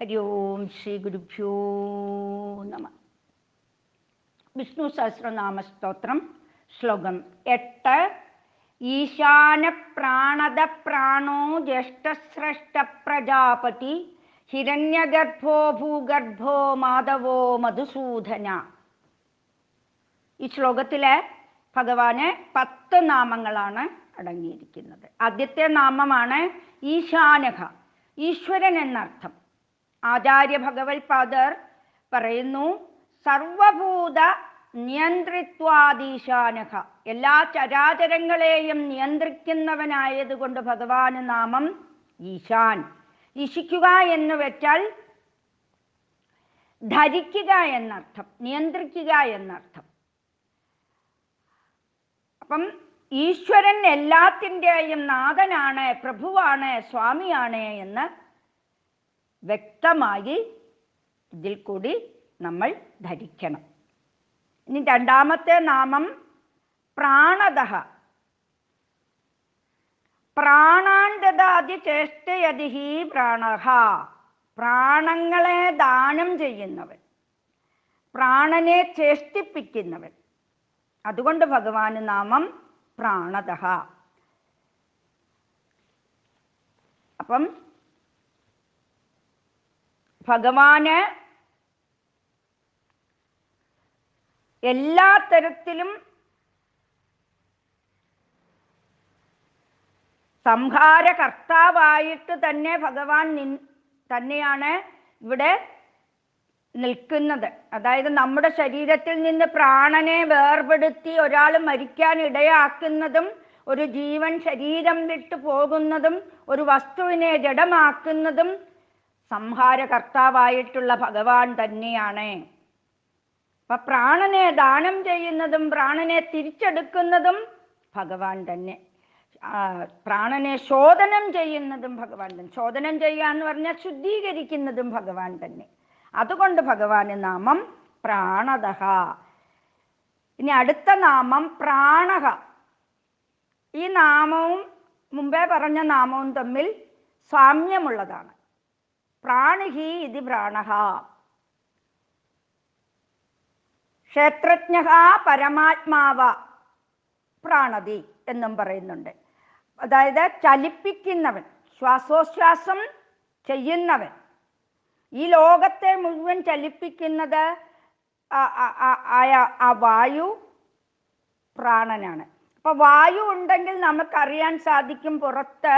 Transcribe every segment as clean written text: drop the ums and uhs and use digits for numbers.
ഹരി ഓം ശ്രീ ഗുരുഭ്യോ നമ. വിഷ്ണു സഹസ്രനാമ സ്തോത്രം ശ്ലോകം 8. ഈശാന പ്രാണദ പ്രാണോ ജ്യേഷ്ഠശ്രേഷ്ഠ പ്രജാപതി ഹിരണ്യഗർഭോ ഭൂഗർഭോ മാധവോ മധുസൂദന. ഈ ശ്ലോകത്തിലെ ഭഗവാന് 10 നാമങ്ങളാണ് അടങ്ങിയിരിക്കുന്നത്. ആദ്യത്തെ നാമമാണ് ഈശാനഹ, ഈശ്വരൻ എന്നർത്ഥം. ആചാര്യ ഭഗവത്പാദർ പറയുന്നു, സർവഭൂത നിയന്ത്രിത്വാദീശാനഹ, എല്ലാ ചരാചരങ്ങളെയും നിയന്ത്രിക്കുന്നവനായതുകൊണ്ട് ഭഗവാന് നാമം ഈശാൻ. ഈശിക്കുക എന്ന് വെച്ചാൽ ധരിക്കുക എന്നർത്ഥം, നിയന്ത്രിക്കുക എന്നർത്ഥം. അപ്പം ഈശ്വരൻ എല്ലാത്തിൻ്റെയും നാഥനാണ്, പ്രഭുവാണ്, സ്വാമിയാണ് എന്ന് വ്യക്തമായി ഇതിൽ കൂടി നമ്മൾ ധരിക്കണം. ഇനി രണ്ടാമത്തെ നാമം പ്രാണദഃ. പ്രാണാൻ ദദാതി ചേഷ്ടയതി ഹി പ്രാണഃ, പ്രാണങ്ങളെ ദാനം ചെയ്യുന്നവൻ, പ്രാണനെ ചേഷ്ടിപ്പിക്കുന്നവൻ. അതുകൊണ്ട് ഭഗവാന് നാമം പ്രാണദഃ. അപ്പം ഭഗവാന് എല്ലാ തരത്തിലും സംഹാരകർത്താവായിട്ട് തന്നെ ഭഗവാൻ തന്നെയാണ് ഇവിടെ നിൽക്കുന്നത്. അതായത് നമ്മുടെ ശരീരത്തിൽ നിന്ന് പ്രാണനെ വേർപെടുത്തി ഒരാൾ മരിക്കാൻ ഇടയാക്കുന്നതും, ഒരു ജീവൻ ശരീരം വിട്ടു പോകുന്നതും, ഒരു വസ്തുവിനെ ജഡമാക്കുന്നതും സംഹാരകർത്താവായിട്ടുള്ള ഭഗവാൻ തന്നെയാണ്. അപ്പൊ പ്രാണനെ ദാനം ചെയ്യുന്നതും പ്രാണനെ തിരിച്ചെടുക്കുന്നതും ഭഗവാൻ തന്നെ. പ്രാണനെ ശോധനം ചെയ്യുന്നതും ഭഗവാൻ തന്നെ. ശോധനം ചെയ്യുക എന്ന് പറഞ്ഞാൽ ശുദ്ധീകരിക്കുന്നതും ഭഗവാൻ തന്നെ. അതുകൊണ്ട് ഭഗവാന് നാമം പ്രാണദഃ. ഇനി അടുത്ത നാമം പ്രാണഹ. ഈ നാമവും മുമ്പേ പറഞ്ഞ നാമവും തമ്മിൽ സാമ്യമുള്ളതാണ്. പ്രാണിഹി ഇതി പ്രാണഃ. ക്ഷേത്രജ്ഞഃ പരമാത്മാവ പ്രാണതി എന്നും പറയുന്നുണ്ട്. അതായത് ചലിപ്പിക്കുന്നവൻ, ശ്വാസോച്ഛ്വാസം ചെയ്യുന്നവൻ. ഈ ലോകത്തെ മുഴുവൻ ചലിപ്പിക്കുന്നത് ആ വായു പ്രാണനാണ്. അപ്പൊ വായു ഉണ്ടെങ്കിൽ നമുക്കറിയാൻ സാധിക്കും പുറത്ത്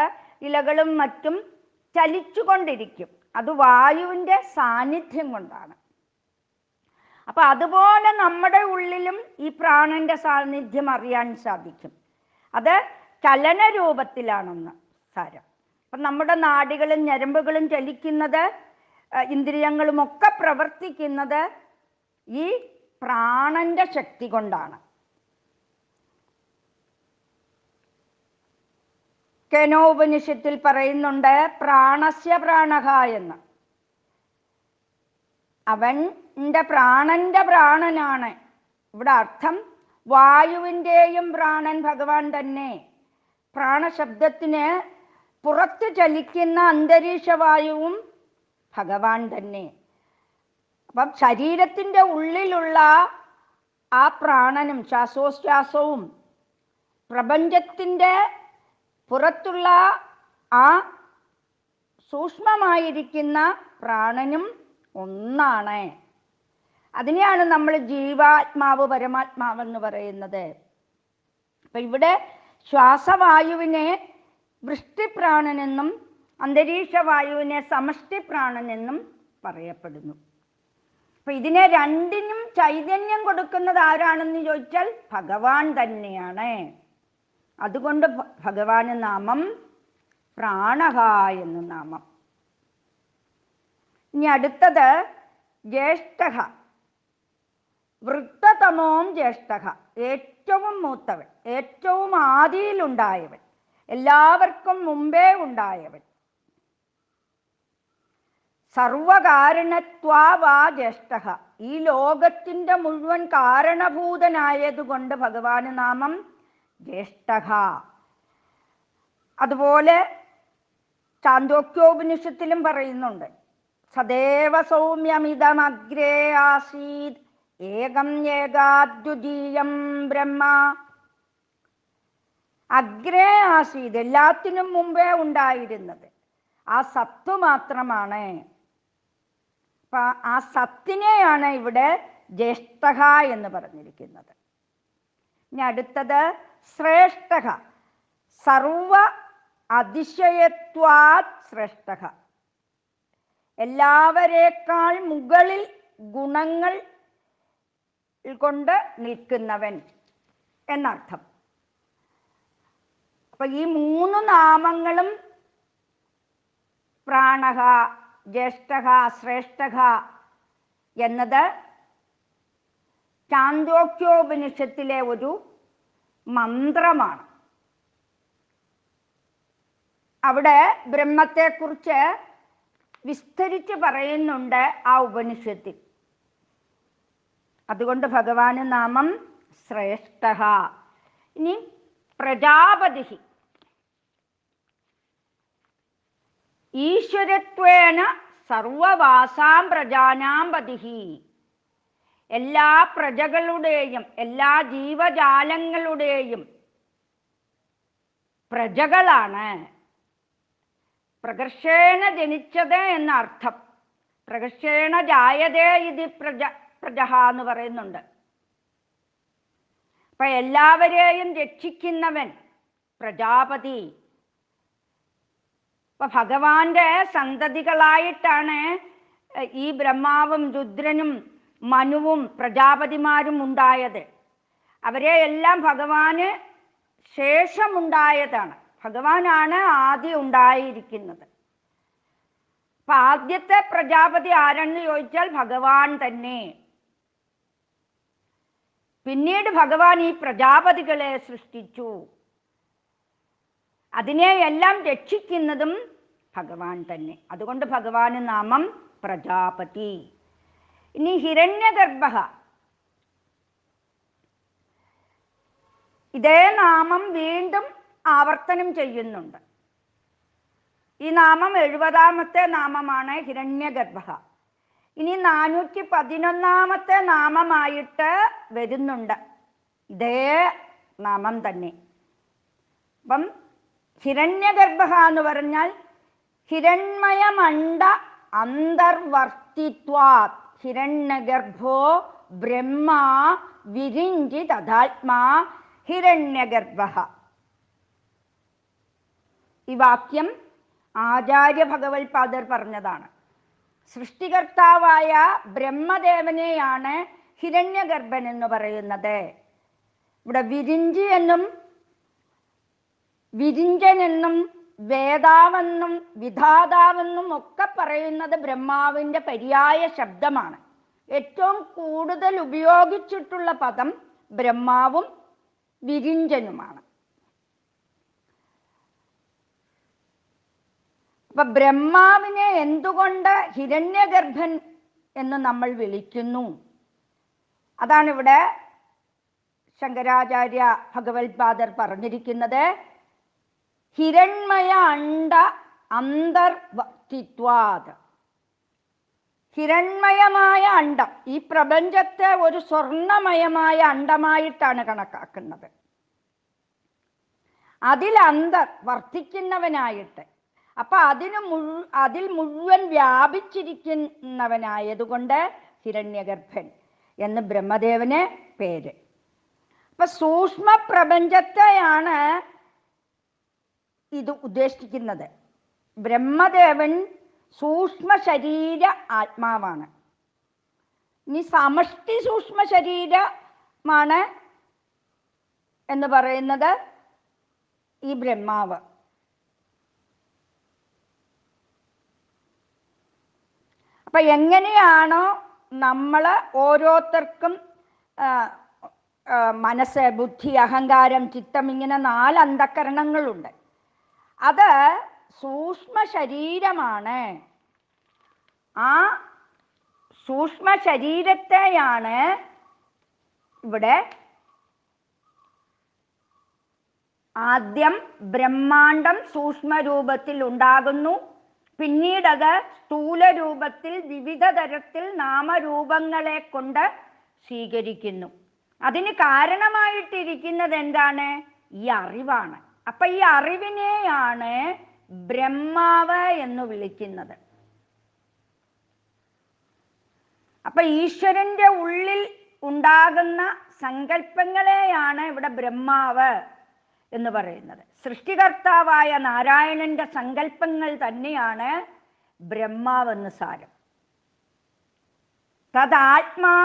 ഇലകളും മറ്റും ചലിച്ചുകൊണ്ടിരിക്കും. അത് വായുവിൻ്റെ സാന്നിധ്യം കൊണ്ടാണ്. അപ്പൊ അതുപോലെ നമ്മുടെ ഉള്ളിലും ഈ പ്രാണന്റെ സാന്നിധ്യം അറിയാൻ സാധിക്കും. അത് ചലനരൂപത്തിലാണെന്ന് സാരം. അപ്പം നമ്മുടെ നാഡികളും ഞരമ്പുകളും ചലിക്കുന്നത്, ഇന്ദ്രിയങ്ങളുമൊക്കെ പ്രവർത്തിക്കുന്നത് ഈ പ്രാണന്റെ ശക്തി കൊണ്ടാണ്. കേനോപനിഷത്തിൽ പറയുന്നുണ്ട് പ്രാണസ്യ പ്രാണഹ എന്ന്. അവൻ്റെ പ്രാണന്റെ പ്രാണനാണ്. ഇവിടെ അർത്ഥം വായുവിൻ്റെയും പ്രാണൻ ഭഗവാൻ തന്നെ. പ്രാണശബ്ദത്തിന് പുറത്ത് ചലിക്കുന്ന അന്തരീക്ഷവായുവും ഭഗവാൻ തന്നെ. അപ്പം ശരീരത്തിൻ്റെ ഉള്ളിലുള്ള ആ പ്രാണനും ശ്വാസോച്ഛ്വാസവും പ്രപഞ്ചത്തിൻ്റെ പുറത്തുള്ള ആ സൂക്ഷ്മമായിരിക്കുന്ന പ്രാണനും ഒന്നാണ്. അതിനെയാണ് നമ്മൾ ജീവാത്മാവ്, പരമാത്മാവെന്ന് പറയുന്നത്. അപ്പൊ ഇവിടെ ശ്വാസവായുവിനെ വൃഷ്ടിപ്രാണനെന്നും അന്തരീക്ഷവായുവിനെ സമഷ്ടിപ്രാണനെന്നും പറയപ്പെടുന്നു. അപ്പൊ ഇതിനെ രണ്ടിനും ചൈതന്യം കൊടുക്കുന്നത് ആരാണെന്ന് ചോദിച്ചാൽ ഭഗവാൻ തന്നെയാണ്. അതുകൊണ്ട് ഭഗവാന് നാമം പ്രാണഹ എന്ന് നാമം. ഇനി അടുത്തത് ജ്യേഷ്ഠഃ. വൃദ്ധതമോം ജ്യേഷ്ഠഃ, ഏറ്റവും മൂത്തവൻ, ഏറ്റവും ആദിയിലുണ്ടായവൻ, എല്ലാവർക്കും മുമ്പേ ഉണ്ടായവൻ. സർവകാരണത്വാവാ ജ്യേഷ്ഠഃ, ഈ ലോകത്തിൻ്റെ മുഴുവൻ കാരണഭൂതനായതുകൊണ്ട് ഭഗവാന് നാമം ജ്യേഷ്ഠഃ. അതുപോലെ ചാന്തോക്യോപനിഷത്തിലും പറയുന്നുണ്ട്, സദേവ സൗമ്യമിതമഗ്രേ ആസീത് ഏകം ഏകാദ്വിതീയം ബ്രഹ്മ. അഗ്രേ ആസീത്, എല്ലാത്തിനും മുമ്പേ ഉണ്ടായിരുന്നത് ആ സത്ത് മാത്രമാണ്. അപ്പൊ ആ സത്തിനെയാണ് ഇവിടെ ജ്യേഷ്ഠ എന്ന് പറഞ്ഞിരിക്കുന്നത്. ഇനി അടുത്തത് ശ്രേഷ്ഠ. സർവ അതിശയത്വാത് ശ്രേഷ്ഠ, എല്ലാവരേക്കാൾ മുകളിൽ ഗുണങ്ങൾ കൊണ്ട് നിൽക്കുന്നവൻ എന്നർത്ഥം. അപ്പൊ ഈ മൂന്ന് നാമങ്ങളും പ്രാണഹ, ജ്യേഷ്ഠ, ശ്രേഷ്ഠ എന്നത് ചാന്തോക്യോപനിഷത്തിലെ ഒരു മന്ത്രമാണ്. അവിടെ ബ്രഹ്മത്തെക്കുറിച്ച് വിസ്തരിച്ച് പറയുന്നുണ്ട് ആ ഉപനിഷത്തിൽ. അതുകൊണ്ട് ഭഗവാന് നാമം ശ്രേഷ്ഠ. ഇനി പ്രജാപതി. ഈശ്വരത്വേന സർവവാസാം പ്രജാനാം പതിഹി, എല്ലാ പ്രജകളുടെയും എല്ലാ ജീവജാലങ്ങളുടെയും പ്രജകളാണ്. പ്രകർഷേണ ജനിച്ചത് എന്നർത്ഥം. പ്രകർഷേണ ജായതേ ഇത് പ്രജ എന്ന് പറയുന്നുണ്ട്. അപ്പൊ എല്ലാവരെയും രക്ഷിക്കുന്നവൻ പ്രജാപതി. അപ്പൊ ഭഗവാന്റെ സന്തതികളായിട്ടാണ് ഈ ബ്രഹ്മാവും രുദ്രനും മനുവും പ്രജാപതിമാരും ഉണ്ടായത്. അവരെ എല്ലാം ഭഗവാന് ശേഷമുണ്ടായതാണ്. ഭഗവാനാണ് ആദ്യം ഉണ്ടായിരിക്കുന്നത്. അപ്പൊ ആദ്യത്തെ പ്രജാപതി ആരെന്ന് ചോദിച്ചാൽ ഭഗവാൻ തന്നെ. പിന്നീട് ഭഗവാൻ ഈ പ്രജാപതികളെ സൃഷ്ടിച്ചു. അതിനെ എല്ലാം രക്ഷിക്കുന്നതും ഭഗവാൻ തന്നെ. അതുകൊണ്ട് ഭഗവാന് നാമം പ്രജാപതി. ഇനി ഹിരണ്യഗർഭ. ഇതേ നാമം വീണ്ടും ആവർത്തനം ചെയ്യുന്നുണ്ട്. ഈ നാമം 70ാമത്തെ നാമമാണ് ഹിരണ്യഗർഭ. ഇനി 411ാമത്തെ നാമമായിട്ട് വരുന്നുണ്ട് ഇതേ നാമം തന്നെ. അപ്പം ഹിരണ്യഗർഭ എന്ന് പറഞ്ഞാൽ ഹിരണ്മയമണ്ഡ അന്തർവർത്തിത്വാത് ഹിരണ്യഗർഭോ ബ്രഹ്മ വിരിഞ്ചി തഥാത്മാ ഹിരണ്യഗർഭ. ഈ വാക്യം ആചാര്യ ഭഗവത്പാദർ പറഞ്ഞതാണ്. സൃഷ്ടികർത്താവായ ബ്രഹ്മദേവനെയാണ് ഹിരണ്യഗർഭൻ എന്ന് പറയുന്നത്. ഇവിടെ വിരിഞ്ചി എന്നും വിരിഞ്ചൻ എന്നും വേദാവെന്നും വിധാതാവെന്നും ഒക്കെ പറയുന്നത് ബ്രഹ്മാവിൻ്റെ പര്യായ ശബ്ദമാണ്. ഏറ്റവും കൂടുതൽ ഉപയോഗിച്ചിട്ടുള്ള പദം ബ്രഹ്മാവും വിരിഞ്ചനുമാണ്. അപ്പൊ ബ്രഹ്മാവിനെ എന്തുകൊണ്ട് ഹിരണ്യഗർഭൻ എന്ന് നമ്മൾ വിളിക്കുന്നു? അതാണിവിടെ ശങ്കരാചാര്യ ഭഗവത്പാദർ പറഞ്ഞിരിക്കുന്നത്. ഹിരണ്മയ അണ്ഡ അന്തർവർത്തിത്വാത്. ഹിരണ്മയമായ അണ്ഡം, ഈ പ്രപഞ്ചത്തെ ഒരു സ്വർണമയമായ അണ്ഡമായിട്ടാണ് കണക്കാക്കുന്നത്. അതിൽ വർത്തിക്കുന്നവനായിട്ട്, അപ്പൊ അതിൽ മുഴുവൻ വ്യാപിച്ചിരിക്കുന്നവനായതുകൊണ്ട് ഹിരണ്യഗർഭൻ എന്ന് ബ്രഹ്മദേവന് പേര്. അപ്പൊ സൂക്ഷ്മ പ്രപഞ്ചത്തെയാണ് ഇത് ഉദ്ദേശിക്കുന്നത്. ബ്രഹ്മദേവൻ സൂക്ഷ്മ ശരീര ആത്മാവാണ്. ഇനി സമഷ്ടി സൂക്ഷ്മ ശരീരമാണ് എന്ന് പറയുന്നത് ഈ ബ്രഹ്മാവ്. അപ്പൊ എങ്ങനെയാണോ നമ്മൾ ഓരോരുത്തർക്കും മനസ്സ്, ബുദ്ധി, അഹങ്കാരം, ചിത്തം, ഇങ്ങനെ 4 അന്ധക്കരണങ്ങളുണ്ട്. അത് സൂക്ഷ്മ ശരീരമാണ്. ആ സൂക്ഷ്മ ശരീരത്തെയാണ് ഇവിടെ ആദ്യം ബ്രഹ്മാണ്ടം സൂക്ഷ്മ രൂപത്തിൽ ഉണ്ടാകുന്നു. പിന്നീടത് സ്ഥൂല രൂപത്തിൽ വിവിധ തരത്തിൽ നാമരൂപങ്ങളെ കൊണ്ട് സ്വീകരിക്കുന്നു. അതിന് കാരണമായിട്ടിരിക്കുന്നത് എന്താണ്? ഈ അറിവാണ്. അപ്പൊ ഈ അറിവിനെയാണ് ബ്രഹ്മാവ് എന്ന് വിളിക്കുന്നത്. അപ്പൊ ഈശ്വരന്റെ ഉള്ളിൽ ഉണ്ടാകുന്ന സങ്കല്പങ്ങളെയാണ് ഇവിടെ ബ്രഹ്മാവ് എന്ന് പറയുന്നത്. സൃഷ്ടികർത്താവായ നാരായണന്റെ സങ്കല്പങ്ങൾ തന്നെയാണ് ബ്രഹ്മാവെന്ന് സാരം. തദാത്മാ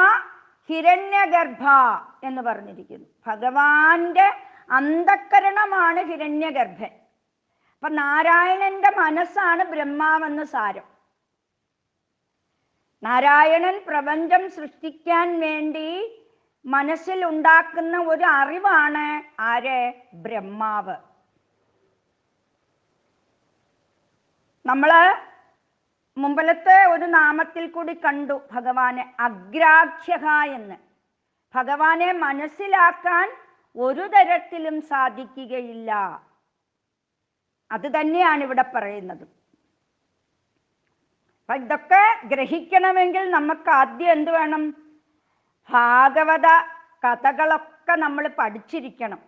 ഹിരണ്യഗർഭ എന്ന് പറഞ്ഞിരിക്കുന്നു. ഭഗവാന്റെ അന്തഃകരണമാണ് ഹിരണ്യഗർഭൻ. അപ്പൊ നാരായണന്റെ മനസ്സാണ് ബ്രഹ്മാവെന്ന് സാരം. നാരായണൻ പ്രപഞ്ചം സൃഷ്ടിക്കാൻ വേണ്ടി മനസ്സിൽ ഉണ്ടാക്കുന്ന ഒരു അറിവാണ് ആര്? ബ്രഹ്മാവ്. നമ്മള് മുമ്പലത്തെ ഒരു നാമത്തിൽ കൂടി കണ്ടു ഭഗവാനെ അഗ്രാഹ്യ എന്ന്. ഭഗവാനെ മനസ്സിലാക്കാൻ ഒരു തരത്തിലും സാധിക്കുകയില്ല. അത് തന്നെയാണ് ഇവിടെ പറയുന്നത്. അപ്പൊ ഇതൊക്കെ ഗ്രഹിക്കണമെങ്കിൽ നമുക്ക് ആദ്യം എന്ത് വേണം? ഭാഗവത കഥകളൊക്കെ നമ്മൾ പഠിച്ചിരിക്കണം.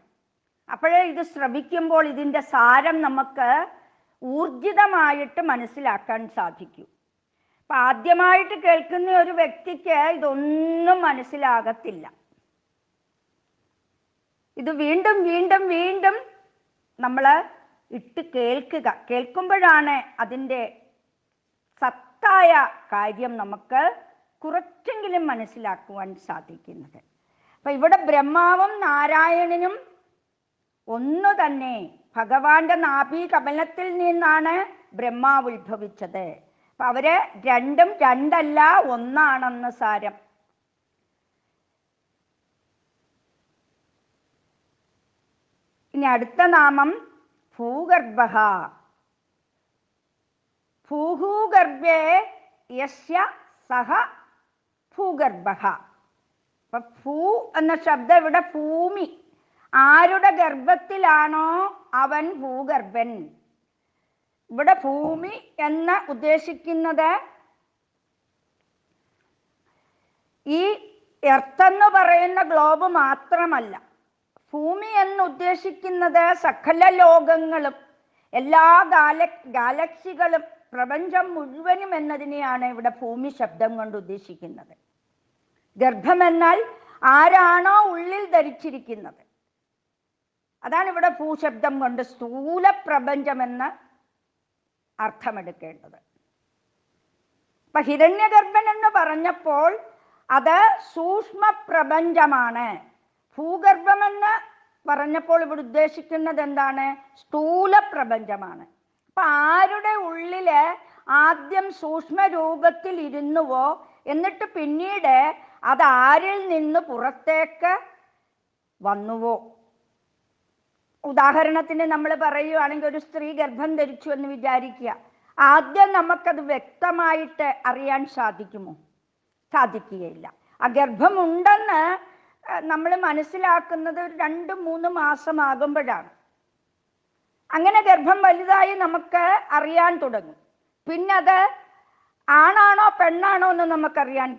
അപ്പോഴേ ഇത് ശ്രവിക്കുമ്പോൾ ഇതിൻ്റെ സാരം നമുക്ക് ഊർജിതമായിട്ട് മനസ്സിലാക്കാൻ സാധിക്കൂ. അപ്പൊ ആദ്യമായിട്ട് കേൾക്കുന്ന ഒരു വ്യക്തിക്ക് ഇതൊന്നും മനസ്സിലാകത്തില്ല. ഇത് വീണ്ടും വീണ്ടും വീണ്ടും നമ്മൾ ഇട്ട് കേൾക്കുമ്പോഴാണ് അതിൻ്റെ സത്തായ കാര്യം നമുക്ക് കുറച്ചെങ്കിലും മനസ്സിലാക്കുവാൻ സാധിക്കുന്നത്. അപ്പൊ ഇവിടെ ബ്രഹ്മാവും നാരായണനും ഒന്നു തന്നെ. ഭഗവാന്റെ നാഭി കമലത്തിൽ നിന്നാണ് ബ്രഹ്മാവ് ഉത്ഭവിച്ചത്. അപ്പൊ അവര് രണ്ടും രണ്ടല്ല, ഒന്നാണെന്ന് സാരം. ഇനി അടുത്ത നാമം ഭൂഗർഭ. ഭൂഹൂഗർഭേ യസ്യ സഹ ഭൂഗർഭ. അപ്പൊ ഭൂ എന്ന ശബ്ദം ഇവിടെ ഭൂമി. ആരുടെ ഗർഭത്തിലാണോ അവൻ ഭൂഗർഭൻ. ഇവിടെ ഭൂമി എന്ന് ഉദ്ദേശിക്കുന്നത് ഈ എർത്ത് എന്ന് പറയുന്ന ഗ്ലോബ് മാത്രമല്ല. ഭൂമി എന്ന് ഉദ്ദേശിക്കുന്നത് സകല ലോകങ്ങളും എല്ലാ ഗാലക്സികളും പ്രപഞ്ചം മുഴുവനും എന്നതിനെയാണ് ഇവിടെ ഭൂമി ശബ്ദം കൊണ്ട് ഉദ്ദേശിക്കുന്നത്. ഗർഭമെന്നാൽ ആരാണോ ഉള്ളിൽ ധരിച്ചിരിക്കുന്നത്, അതാണ് ഇവിടെ ഭൂശബ്ദം കൊണ്ട് സ്ഥൂല പ്രപഞ്ചമെന്ന് അർത്ഥമെടുക്കേണ്ടത്. അപ്പൊ ഹിരണ്യഗർഭൻ എന്ന് പറഞ്ഞപ്പോൾ അത് സൂക്ഷ്മ പ്രപഞ്ചമാണ്. ഭൂഗർഭമെന്ന് പറഞ്ഞപ്പോൾ ഇവിടെ ഉദ്ദേശിക്കുന്നത് എന്താണ്? സ്ഥൂല പ്രപഞ്ചമാണ്. അപ്പൊ ആരുടെ ഉള്ളില് ആദ്യം സൂക്ഷ്മ രൂപത്തിൽ ഇരുന്നുവോ, എന്നിട്ട് പിന്നീട് അത് ആരിൽ നിന്ന് പുറത്തേക്ക് വന്നുവോ. ഉദാഹരണത്തിന് നമ്മൾ പറയുകയാണെങ്കിൽ ഒരു സ്ത്രീ ഗർഭം ധരിച്ചു എന്ന് വിചാരിക്കുക. ആദ്യം നമുക്കത് വ്യക്തമായിട്ട് അറിയാൻ സാധിക്കുമോ? സാധിക്കുകയില്ല. ആ ഗർഭമുണ്ടെന്ന് നമ്മൾ മനസ്സിലാക്കുന്നത് 2-3 മാസമാകുമ്പോഴാണ്. അങ്ങനെ ഗർഭം വലുതായി നമുക്ക് അറിയാൻ തുടങ്ങും. പിന്നെ അത് ആണാണോ പെണ്ണാണോ എന്ന് നമുക്കറിയാൻ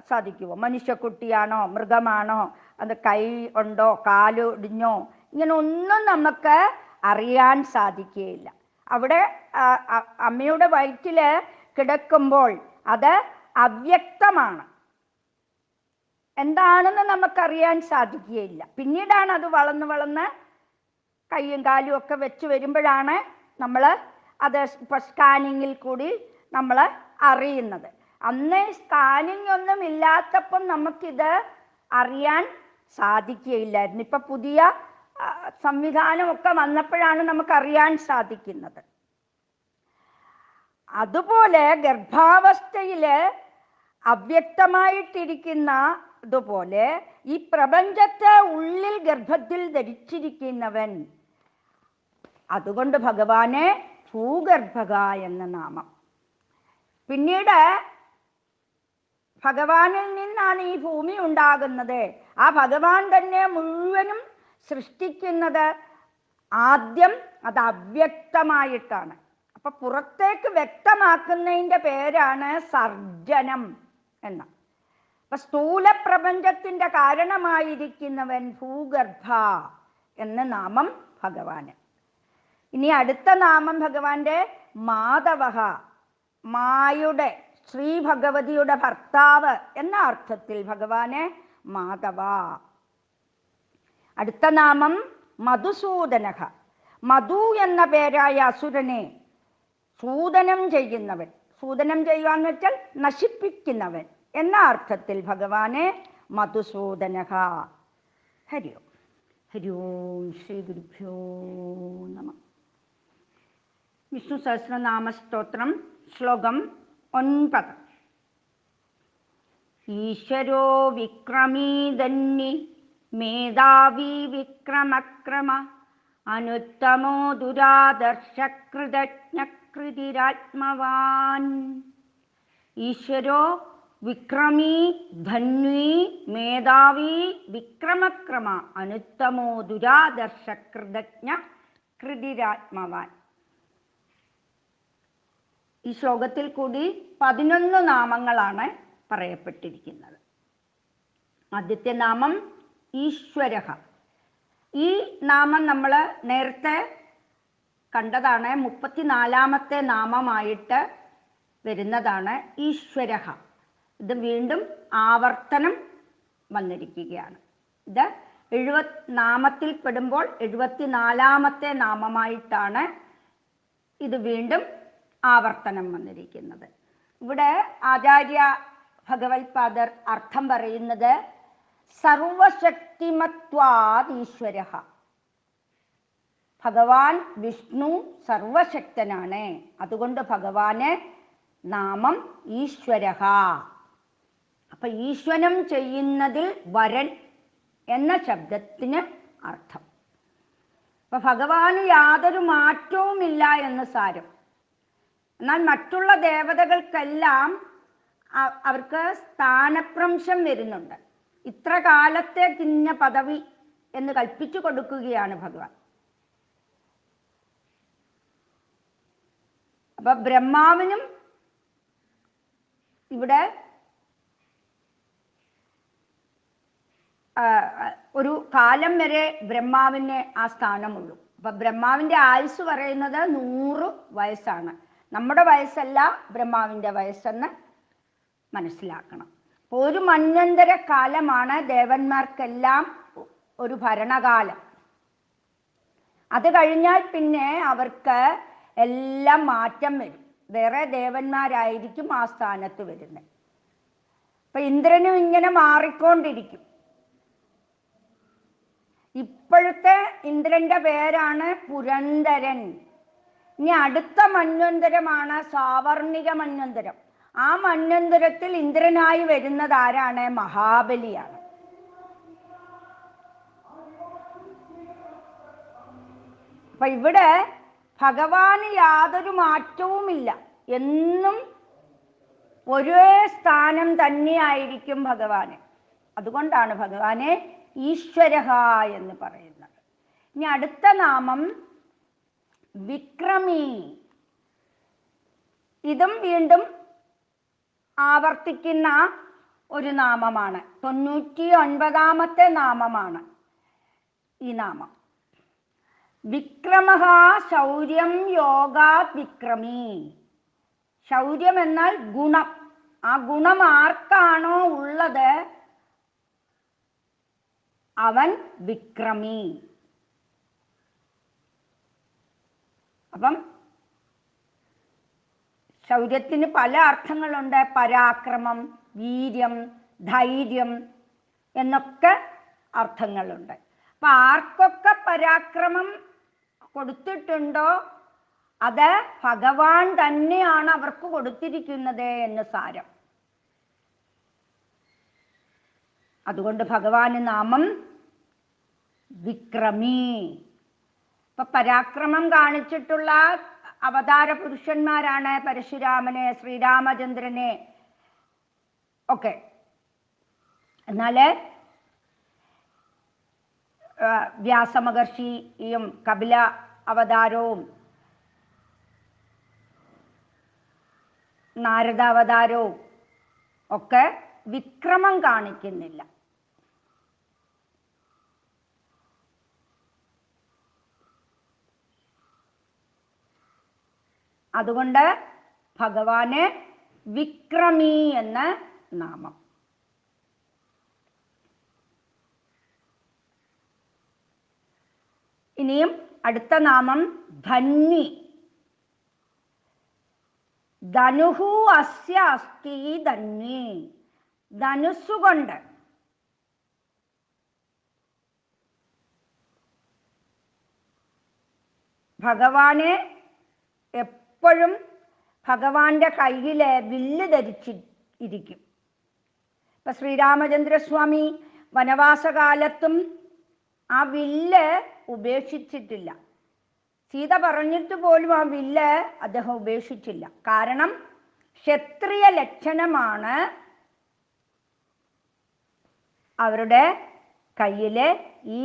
സാധിക്കുമോ? മനുഷ്യക്കുട്ടിയാണോ മൃഗമാണോ, അത് കൈ ഉണ്ടോ കാല് ഇടിഞ്ഞോ, ഇങ്ങനെ ഒന്നും നമുക്ക് അറിയാൻ സാധിക്കുകയില്ല. അവിടെ അമ്മയുടെ വയറ്റില് കിടക്കുമ്പോൾ അത് അവ്യക്തമാണ്. എന്താണെന്ന് നമുക്കറിയാൻ സാധിക്കുകയില്ല. പിന്നീടാണ് അത് വളർന്ന് കയ്യും കാലും ഒക്കെ വെച്ച് വരുമ്പോഴാണ് നമ്മൾ അത് സ്കാനിങ്ങിൽ കൂടി നമ്മൾ അറിയുന്നത്. അന്ന് സ്കാനിങ് ഒന്നും ഇല്ലാത്തപ്പം നമുക്കിത് അറിയാൻ സാധിക്കുകയില്ലായിരുന്നു. ഇപ്പം പുതിയ സംവിധാനമൊക്കെ വന്നപ്പോഴാണ് നമുക്കറിയാൻ സാധിക്കുന്നത്. അതുപോലെ ഗർഭാവസ്ഥയിൽ അവ്യക്തമായിട്ടിരിക്കുന്ന അതുപോലെ ഈ പ്രപഞ്ചത്തെ ഉള്ളിൽ ഗർഭത്തിൽ ധരിച്ചിരിക്കുന്നവൻ. അതുകൊണ്ട് ഭഗവാനെ ഭൂഗർഭക എന്ന നാമം. പിന്നീട് ഭഗവാനിൽ നിന്നാണ് ഈ ഭൂമി ഉണ്ടാകുന്നത്. ആ ഭഗവാൻ തന്നെ മുഴുവനും സൃഷ്ടിക്കുന്നത് ആദ്യം അത് അവ്യക്തമായിട്ടാണ്. അപ്പൊ പുറത്തേക്ക് വ്യക്തമാക്കുന്നതിൻ്റെ പേരാണ് സർജനം എന്ന. അപ്പൊ സ്ഥൂല പ്രപഞ്ചത്തിന്റെ കാരണമായിരിക്കുന്നവൻ ഭൂഗർഭ എന്ന നാമം ഭഗവാന്. ഇനി അടുത്ത നാമം ഭഗവാന്റെ മാധവഹ, മായുടെ ശ്രീ ഭഗവതിയുടെ ഭർത്താവ് എന്ന അർത്ഥത്തിൽ ഭഗവാനെ മാധവ. അടുത്ത നാമം മധുസൂദനഹ, മധു എന്ന പേരായ അസുരനെ സൂദനം ചെയ്യുന്നവൻ, സൂദനം ചെയ്യുകയെന്ന് വെച്ചാൽ നശിപ്പിക്കുന്നവൻ എന്ന അർത്ഥത്തിൽ ഭഗവാനെ മധുസൂദനഹ. ഹരി ഓം. ഹരി ഓം. ശ്രീ ഗുരുഭ്യോ നമഃ. വിഷ്ണു സഹസ്രനാമ സ്തോത്രം, ശ്ലോകം 9. ഈശ്വരോ വിക്രമീധന്യേ മേധാവി വിക്രമക്രമ അനുത്തമോ ദുരാദർശകൃതജ്ഞകൃതിരാത്മവാൻ. ഈശ്വരോ വിക്രമീ ധന്വീ മേധാവി വിക്രമക്രമ അനുത്തമോ ദുരാദർശകൃതജ്ഞ കൃതിരാത്മവാൻ. ഈ ശ്ലോകത്തിൽ കൂടി 11 നാമങ്ങളാണ് പറയപ്പെട്ടിരിക്കുന്നത്. ആദ്യത്തെ നാമം ഈശ്വരഃ. ഈ നാമം നമ്മൾ നേരത്തെ കണ്ടതാണ്. 34ാമത്തെ നാമമായിട്ട് വരുന്നതാണ് ഈശ്വരഃ. ഇത് വീണ്ടും ആവർത്തനം വന്നിരിക്കുകയാണ്. ഇത് നാമത്തിൽ പെടുമ്പോൾ 74ാമത്തെ നാമമായിട്ടാണ് ഇത് വീണ്ടും ആവർത്തനം വന്നിരിക്കുന്നത്. ഇവിടെ ആചാര്യ ഭഗവത്പാദർ അർത്ഥം പറയുന്നത് സർവശക്തിമത്വാദ് ഈശ്വരഃ. ഭഗവാൻ വിഷ്ണു സർവശക്തനാണ്, അതുകൊണ്ട് ഭഗവാന് നാമം ഈശ്വരഃ. അപ്പൊ ഈശ്വരം ചെയ്യുന്നതിൽ വരൻ എന്ന ശബ്ദത്തിന് അർത്ഥം. അപ്പൊ ഭഗവാന് യാതൊരു മാറ്റവുമില്ല എന്ന് സാരം. എന്നാൽ മറ്റുള്ള ദേവതകൾക്കെല്ലാം അവർക്ക് സ്ഥാനഭ്രംശം വരുന്നുണ്ട്. ഇത്ര കാലത്തേക്ക് ഇന്ന പദവി എന്ന് കൽപ്പിച്ചു കൊടുക്കുകയാണ് ഭഗവാൻ. അപ്പൊ ബ്രഹ്മാവിനും ഇവിടെ ഒരു കാലം വരെ ബ്രഹ്മാവിന് ആ സ്ഥാനമുള്ളൂ. അപ്പൊ ബ്രഹ്മാവിന്റെ ആയുസ് പറയുന്നത് 100 വയസ്സാണ്. നമ്മുടെ വയസ്സല്ല ബ്രഹ്മാവിന്റെ വയസ്സെന്ന് മനസ്സിലാക്കണം. ഒരു മന്വന്തര കാലമാണ് ദേവന്മാർക്കെല്ലാം ഒരു ഭരണകാലം. അത് കഴിഞ്ഞാൽ പിന്നെ അവർക്ക് എല്ലാം മാറ്റം വരും. വേറെ ദേവന്മാരായിരിക്കും ആ സ്ഥാനത്ത് വരുന്നത്. അപ്പൊ ഇന്ദ്രനും ഇങ്ങനെ മാറിക്കൊണ്ടിരിക്കും. ഇപ്പോഴത്തെ ഇന്ദ്രന്റെ പേരാണ് പുരന്ദരൻ. ഇനി അടുത്ത മന്വന്തരമാണ് സാവർണിക മന്വന്തരം. ആ മന്വന്തരത്തിൽ ഇന്ദ്രനായി വരുന്നത് ആരാണ്? മഹാബലിയാണ്. അപ്പൊ ഇവിടെ ഭഗവാന് യാതൊരു മാറ്റവുമില്ല, എന്നും ഒരേ സ്ഥാനം തന്നെയായിരിക്കും ഭഗവാന്. അതുകൊണ്ടാണ് ഭഗവാനെ ഈശ്വരഃ എന്ന് പറയുന്നത്. ഇനി അടുത്ത നാമം വിക്രമി. ഇതും വീണ്ടും ആവർത്തിക്കുന്ന ഒരു നാമമാണ്. 99ാമത്തെ നാമമാണ് ഈ നാമം. വിക്രമഃ ശൗര്യം യോഗാത് വിക്രമി. ശൗര്യം എന്നാൽ ഗുണം. ആ ഗുണം ആർക്കാണോ ഉള്ളത് അവൻ വിക്രമി. അപ്പം ശൗര്യത്തിന് പല അർത്ഥങ്ങളുണ്ട്. പരാക്രമം, വീര്യം, ധൈര്യം എന്നൊക്കെ അർത്ഥങ്ങളുണ്ട്. അപ്പൊ ആർക്കൊക്കെ പരാക്രമം കൊടുത്തിട്ടുണ്ടോ അത് ഭഗവാൻ തന്നെയാണ് അവർക്ക് കൊടുത്തിരിക്കുന്നത് എന്ന് സാരം. അതുകൊണ്ട് ഭഗവാന് നാമം വിക്രമി. ഇപ്പൊ പരാക്രമം കാണിച്ചിട്ടുള്ള അവതാര പുരുഷന്മാരാണ് പരശുരാമനെ, ശ്രീരാമചന്ദ്രനെ ഒക്കെ. എന്നാല് വ്യാസമഹർഷിയും കപില അവതാരവും നാരദാവതാരവും ഒക്കെ വിക്രമം കാണിക്കുന്നില്ല. അതുകൊണ്ട് ഭഗവാന് വിക്രമി എന്ന നാമം. ഇനിയും അടുത്ത നാമം ധന്വി. ധനുഹു അസ്യ അസ്തി ധന്വി. ധനുസ്സുകൊണ്ട് ഭഗവാന് എപ്പോഴും ഭഗവാന്റെ കയ്യില് വില്ല് ധരിച്ചിരിക്കും. ഇപ്പൊ ശ്രീരാമചന്ദ്രസ്വാമി വനവാസകാലത്തും ആ വില്ല് ഉപേക്ഷിച്ചിട്ടില്ല. സീത പറഞ്ഞിട്ട് പോലും ആ വില്ല് അദ്ദേഹം ഉപേക്ഷിച്ചില്ല. കാരണം ക്ഷത്രിയ ലക്ഷണമാണ് അവരുടെ കയ്യിലെ ഈ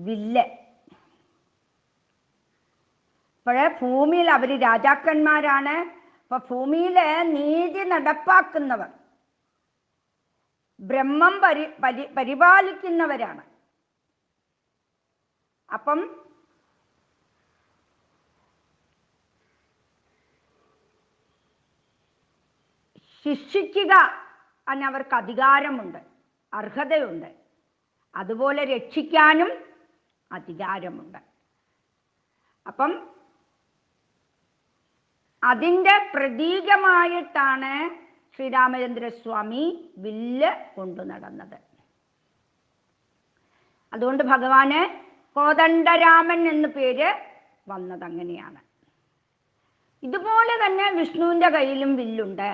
വില്ല്. അപ്പോഴേ ഭൂമിയിൽ അവർ രാജാക്കന്മാരാണ്. അപ്പൊ ഭൂമിയില് നീതി നടപ്പാക്കുന്നവർ, ബ്രഹ്മം പരിപാലിക്കുന്നവരാണ്. അപ്പം ശിക്ഷിക്കുക എന്നവർക്ക് അധികാരമുണ്ട്, അർഹതയുണ്ട്. അതുപോലെ രക്ഷിക്കാനും അധികാരമുണ്ട്. അപ്പം അതിൻ്റെ പ്രതീകമായിട്ടാണ് ശ്രീരാമചന്ദ്രസ്വാമി വില്ല് കൊണ്ടു നടന്നത്. അതുകൊണ്ട് ഭഗവാന് കോദണ്ഡരാമൻ എന്ന് പേര് വന്നത് അങ്ങനെയാണ്. ഇതുപോലെ തന്നെ വിഷ്ണുവിൻ്റെ കയ്യിലും വില്ലുണ്ട്.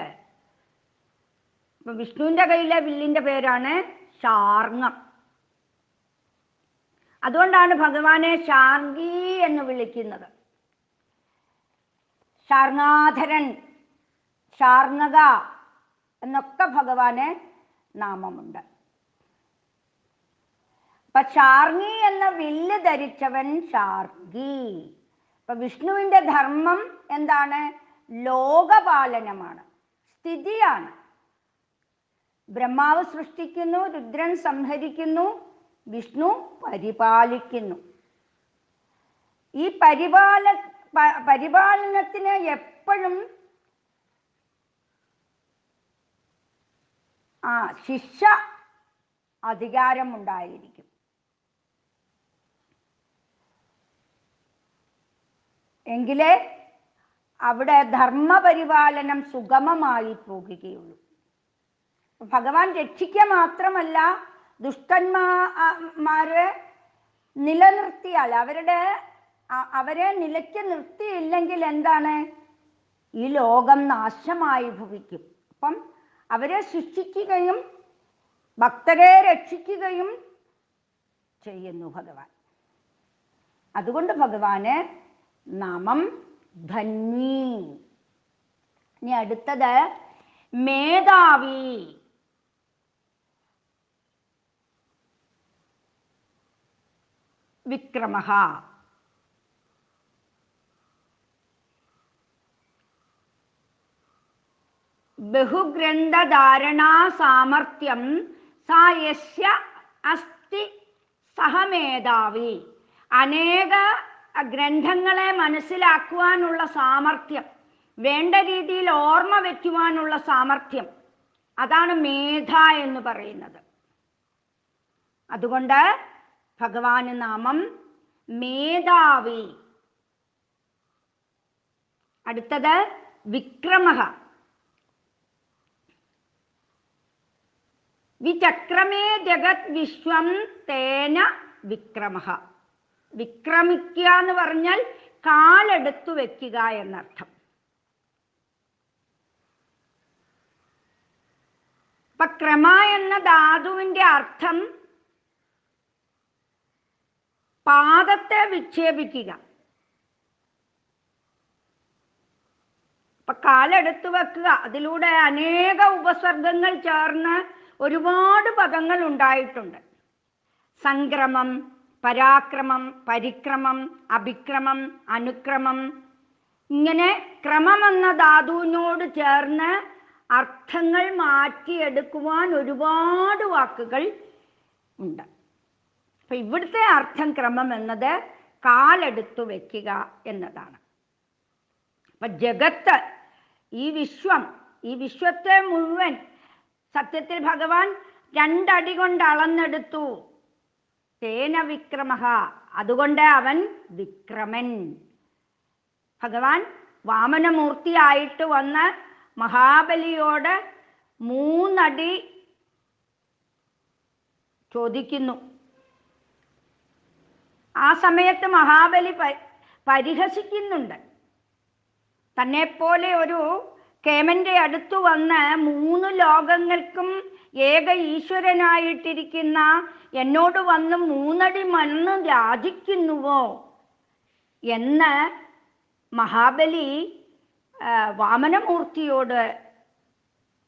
അപ്പൊ വിഷ്ണുവിൻ്റെ കയ്യിലെ വില്ലിൻ്റെ പേരാണ് ശാർങ്ങം. അതുകൊണ്ടാണ് ഭഗവാനെ ശാർഗി എന്ന് വിളിക്കുന്നത്. ശാർങ്ങാധരൻ, ശാർങ്ങക എന്നൊക്കെ ഭഗവാന് നാമമുണ്ട്. അപ്പൊ ശാർങ്ങി എന്ന വില്ല് ധരിച്ചവൻ ശാർഗി. അപ്പൊ വിഷ്ണുവിൻ്റെ ധർമ്മം എന്താണ്? ലോകപാലനമാണ്, സ്ഥിതിയാണ്. ബ്രഹ്മാവ് സൃഷ്ടിക്കുന്നു, രുദ്രൻ സംഹരിക്കുന്നു, വിഷ്ണു പരിപാലിക്കുന്നു. ഈ പരിപാലനത്തിന് എപ്പോഴും ശിക്ഷ അധികാരമുണ്ടായിരിക്കും. എങ്കിലേ അവിടെ ധർമ്മപരിപാലനം സുഗമമായി പോകുകയുള്ളൂ. ഭഗവാൻ രക്ഷിക്കുക മാത്രമല്ല, ദുഷ്ടന്മാരെ നിലനിർത്തിയാൽ, അവരെ നിലയ്ക്ക് നിർത്തിയില്ലെങ്കിൽ എന്താണ്? ഈ ലോകം നാശമായി ഭവിക്കും. അപ്പം അവരെ ശിക്ഷിക്കുകയും ഭക്തരെ രക്ഷിക്കുകയും ചെയ്യുന്നു ഭഗവാൻ. അതുകൊണ്ട് ഭഗവാന് നാമം ധന്വി. ഇനി അടുത്തത് മേധാവി. വിക്രമഃ. ബഹുഗ്രന്ഥധാരണാ സാമർത്ഥ്യം സാ യസ്യ അസ്തി സഹ മേധാവി. അനേക ഗ്രന്ഥങ്ങളെ മനസ്സിലാക്കുവാനുള്ള സാമർത്ഥ്യം, വേണ്ട രീതിയിൽ ഓർമ്മ വയ്ക്കുവാനുള്ള സാമർത്ഥ്യം, അതാണ് മേധ എന്ന് പറയുന്നത്. അതുകൊണ്ട് ഭഗവാന് നാമം മേധാവി. അടുത്തത് വിക്രമഃ. വിചക്രമേ ജഗത് വിശ്വം തേന വിക്രമഃ. വിക്രമിക്കുക എന്ന് പറഞ്ഞാൽ കാലെടുത്തു വെക്കുക എന്നർത്ഥം. ഇപ്പൊ ക്രമ എന്ന ധാതുവിന്റെ അർത്ഥം പാദത്തെ വിക്ഷേപിക്കുക. ഇപ്പൊ കാലെടുത്തു വെക്കുക, അതിലൂടെ അനേക ഉപസർഗങ്ങൾ ചേർന്ന് ഒരുപാട് പദങ്ങൾ ഉണ്ടായിട്ടുണ്ട്. സംക്രമം, പരാക്രമം, പരിക്രമം, അഭിക്രമം, അനുക്രമം, ഇങ്ങനെ ക്രമമെന്ന ധാതുവിനോട് ചേർന്ന് അർത്ഥങ്ങൾ മാറ്റിയെടുക്കുവാൻ ഒരുപാട് വാക്കുകൾ ഉണ്ട്. അപ്പൊ ഇവിടുത്തെ അർത്ഥം ക്രമം എന്നത് കാലെടുത്തു വെക്കുക എന്നതാണ്. അപ്പൊ ജഗത്ത്, ഈ വിശ്വത്തെ മുഴുവൻ സത്യത്തിൽ ഭഗവാൻ 2 അടി കൊണ്ട് അളന്നെടുത്തു. തേന വിക്രമഃ, അതുകൊണ്ട് അവൻ വിക്രമൻ. ഭഗവാൻ വാമനമൂർത്തിയായിട്ട് വന്ന് മഹാബലിയോട് 3 അടി ചോദിക്കുന്നു. ആ സമയത്ത് മഹാബലി പരിഹസിക്കുന്നുണ്ട്. തന്നെപ്പോലെ ഒരു കേമന്റെ അടുത്തു വന്ന് 3 ലോകങ്ങൾക്കും ഏക ഈശ്വരനായിട്ടിരിക്കുന്ന എന്നോട് വന്ന് 3 അടി മണ്ണ് യാചിക്കുന്നുവോ എന്ന് മഹാബലി വാമനമൂർത്തിയോട്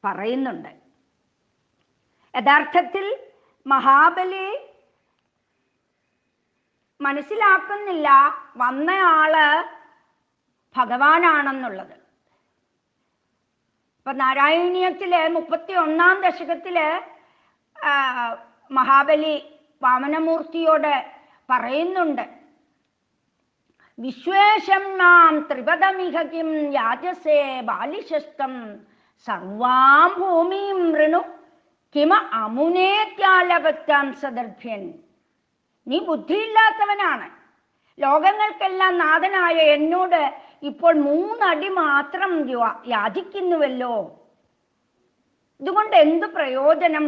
പറയുന്നുണ്ട്. യഥാർത്ഥത്തിൽ മഹാബലി മനസ്സിലാക്കുന്നില്ല വന്നയാള് ഭഗവാനാണെന്നുള്ളത്. ഇപ്പൊ നാരായണീയത്തില് 31-ാം ദശകത്തില് മഹാബലി വാമനമൂർത്തിയോട് പറയുന്നുണ്ട്, വിശ്വേശം നാം ത്രിപദമിഹ കിം യാജസേ ബാലിശസ്തം സർവാം ഭൂമിം ഋണു കിമ അമുനേത്യാലപത്താം സദർഭ്യൻ. നീ ബുദ്ധിയില്ലാത്തവനാണ്. ലോകങ്ങൾക്കെല്ലാം നാഥനായ എന്നോട് ഇപ്പോൾ 3 അടി മാത്രം യാചിക്കുന്നുവല്ലോ. ഇതുകൊണ്ട് എന്ത് പ്രയോജനം?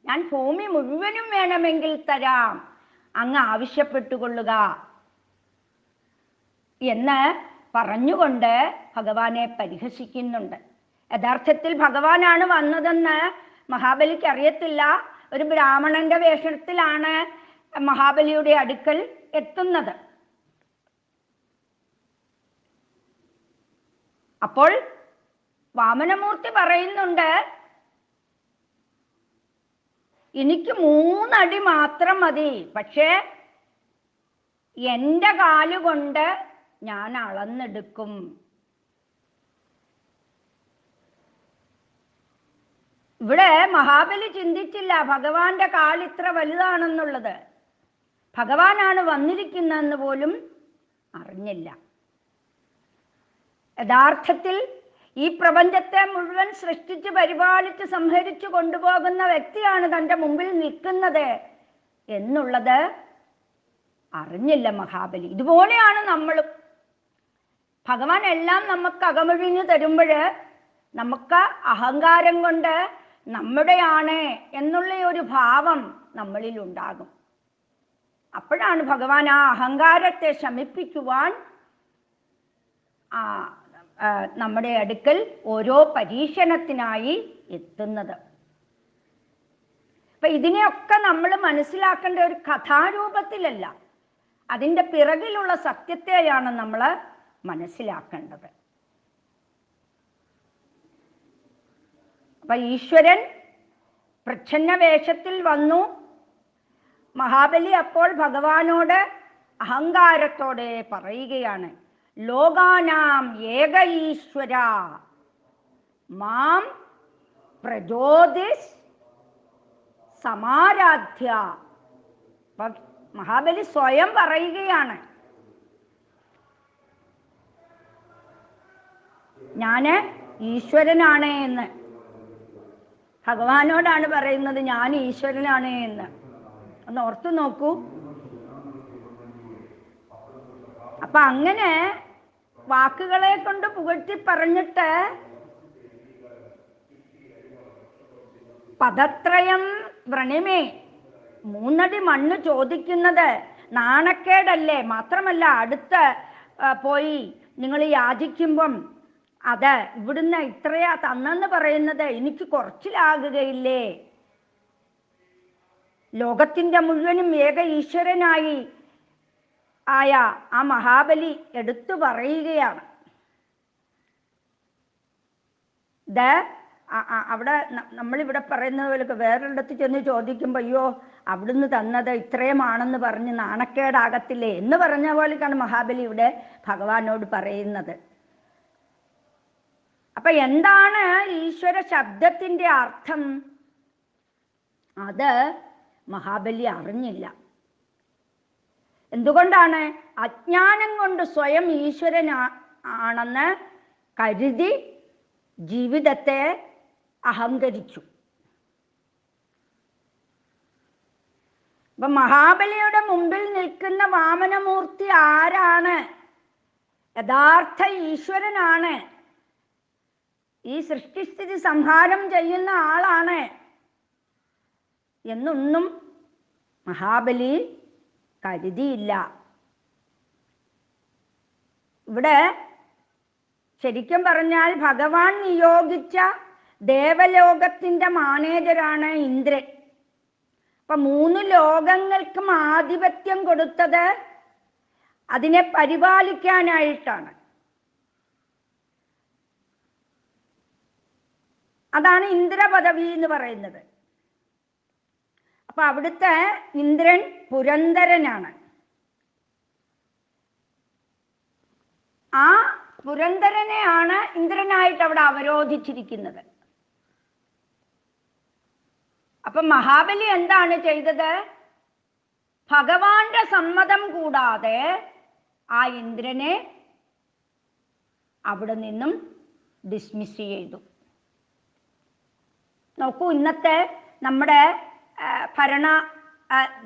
ഞാൻ ഭൂമി മുഴുവനും വേണമെങ്കിൽ തരാം, അങ്ങ് ആവശ്യപ്പെട്ടുകൊള്ളുക എന്ന് പറഞ്ഞുകൊണ്ട് ഭഗവാനെ പരിഹസിക്കുന്നുണ്ട്. യഥാർത്ഥത്തിൽ ഭഗവാനാണ് വന്നതെന്ന് മഹാബലിക്ക് അറിയത്തില്ല. ഒരു ബ്രാഹ്മണന്റെ വേഷത്തിലാണ് മഹാബലിയുടെ അടുക്കൽ എത്തുന്നത്. അപ്പോൾ വാമനമൂർത്തി പറയുന്നുണ്ട്, എനിക്ക് 3 അടി മാത്രം മതി, പക്ഷേ എൻ്റെ കാലുകൊണ്ട് ഞാൻ അളന്നെടുക്കും. ഇവിടെ മഹാബലി ചിന്തിച്ചില്ല ഭഗവാന്റെ കാൽ ഇത്ര വലുതാണെന്നുള്ളത്. ഭഗവാനാണ് വന്നിരിക്കുന്നതെന്ന് പോലും അറിഞ്ഞില്ല. യഥാർത്ഥത്തിൽ ഈ പ്രപഞ്ചത്തെ മുഴുവൻ സൃഷ്ടിച്ച് പരിപാലിച്ച് സംഹരിച്ചു കൊണ്ടുപോകുന്ന വ്യക്തിയാണ് തൻ്റെ മുമ്പിൽ നിൽക്കുന്നത് എന്നുള്ളത് അറിഞ്ഞില്ല മഹാബലി. ഇതുപോലെയാണ് നമ്മളും. ഭഗവാൻ എല്ലാം നമുക്ക് അകമഴിഞ്ഞു തരുമ്പോൾ നമുക്ക് അഹങ്കാരം കൊണ്ട് നമ്മുടെയാണ് എന്നുള്ള ഒരു ഭാവം നമ്മളിൽ ഉണ്ടാകും. അപ്പോഴാണ് ഭഗവാൻ ആ അഹങ്കാരത്തെ ശമിപ്പിക്കുവാൻ നമ്മുടെ അടുക്കൽ ഓരോ പരീക്ഷണത്തിനായി എത്തുന്നത്. അപ്പൊ ഇതിനെയൊക്കെ നമ്മൾ മനസ്സിലാക്കേണ്ട ഒരു കഥാരൂപത്തിലല്ല, അതിൻ്റെ പിറകിലുള്ള സത്യത്തെയാണ് നമ്മൾ മനസ്സിലാക്കേണ്ടത്. അപ്പൊ ഈശ്വരൻ പ്രച്ഛന്ന വേഷത്തിൽ വന്നു. മഹാബലി അപ്പോൾ ഭഗവാനോട് അഹങ്കാരത്തോടെ പറയുകയാണ്, ലോകാനാം ഏക ഈശ്വര മാം പ്രചോദിസ് സമാരാധ്യ. മഹാബലി സ്വയം പറയുകയാണ്, ഞാന് ഈശ്വരനാണ് എന്ന്. ഭഗവാനോടാണ് പറയുന്നത് ഞാൻ ഈശ്വരനാണ് എന്ന്. ഒന്ന് ഓർത്തു നോക്കൂ. അപ്പൊ അങ്ങനെ വാക്കുകളെ കൊണ്ട് പുകഴ്ത്തി പറഞ്ഞിട്ട് പദത്രയം വ്രണിമേ 3 അടി മണ്ണ് ചോദിക്കുന്നത് നാണക്കേടല്ലേ? മാത്രമല്ല അടുത്ത് പോയി നിങ്ങൾ യാചിക്കുമ്പം അത് ഇവിടുന്ന് ഇത്രയാ തന്നെന്ന് പറയുന്നത് എനിക്ക് കുറച്ചിലാകുകയില്ലേ? ലോകത്തിൻ്റെ മുഴുവനും ഏക ഈശ്വരനായി ആയ ആ മഹാബലി എടുത്തു പറയുകയാണ്, ഇത് അവിടെ നമ്മളിവിടെ പറയുന്നത് പോലൊക്കെ വേറൊരിടത്ത് ചെന്ന് ചോദിക്കുമ്പോൾ അയ്യോ അവിടുന്ന് തന്നത് ഇത്രയുമാണെന്ന് പറഞ്ഞ് നാണക്കേടാകത്തില്ലേ എന്ന് പറഞ്ഞ പോലെയൊക്കെയാണ് മഹാബലി ഇവിടെ ഭഗവാനോട് പറയുന്നത്. അപ്പൊ എന്താണ് ഈശ്വര ശബ്ദത്തിൻ്റെ അർത്ഥം? അത് മഹാബലി അറിഞ്ഞില്ല. എന്തുകൊണ്ടാണ്? അജ്ഞാനം കൊണ്ട് സ്വയം ഈശ്വരനാണെന്ന് കരുതി ജീവിതത്തെ അഹങ്കരിച്ചു. അപ്പൊ മഹാബലിയുടെ മുമ്പിൽ നിൽക്കുന്ന വാമനമൂർത്തി ആരാണ്? യഥാർത്ഥ ഈശ്വരനാണ്. ഈ സൃഷ്ടിസ്ഥിതി സംഹാരം ചെയ്യുന്ന ആളാണ് എന്നൊന്നും മഹാബലി കരുതിയില്ല. ഇവിടെ ശരിക്കും പറഞ്ഞാൽ ഭഗവാൻ നിയോഗിച്ച ദേവലോകത്തിൻ്റെ മാനേജരാണ് ഇന്ദ്രൻ. അപ്പൊ 3 ലോകങ്ങൾക്കും ആധിപത്യം കൊടുത്തത് അതിനെ പരിപാലിക്കാനായിട്ടാണ്. അതാണ് ഇന്ദ്രപദവി എന്ന് പറയുന്നത്. അപ്പൊ അവിടുത്തെ ഇന്ദ്രൻ പുരന്ദരനാണ്. ആ പുരന്ദരനെയാണ് ഇന്ദ്രനായിട്ട് അവിടെ അവരോധിച്ചിരിക്കുന്നത്. അപ്പൊ മഹാബലി എന്താണ് ചെയ്തത്? ഭഗവാന്റെ സമ്മതം കൂടാതെ ആ ഇന്ദ്രനെ അവിടെ നിന്നും ഡിസ്മിസ് ചെയ്തു. നോക്കൂ, ഇന്നത്തെ നമ്മുടെ ഭരണ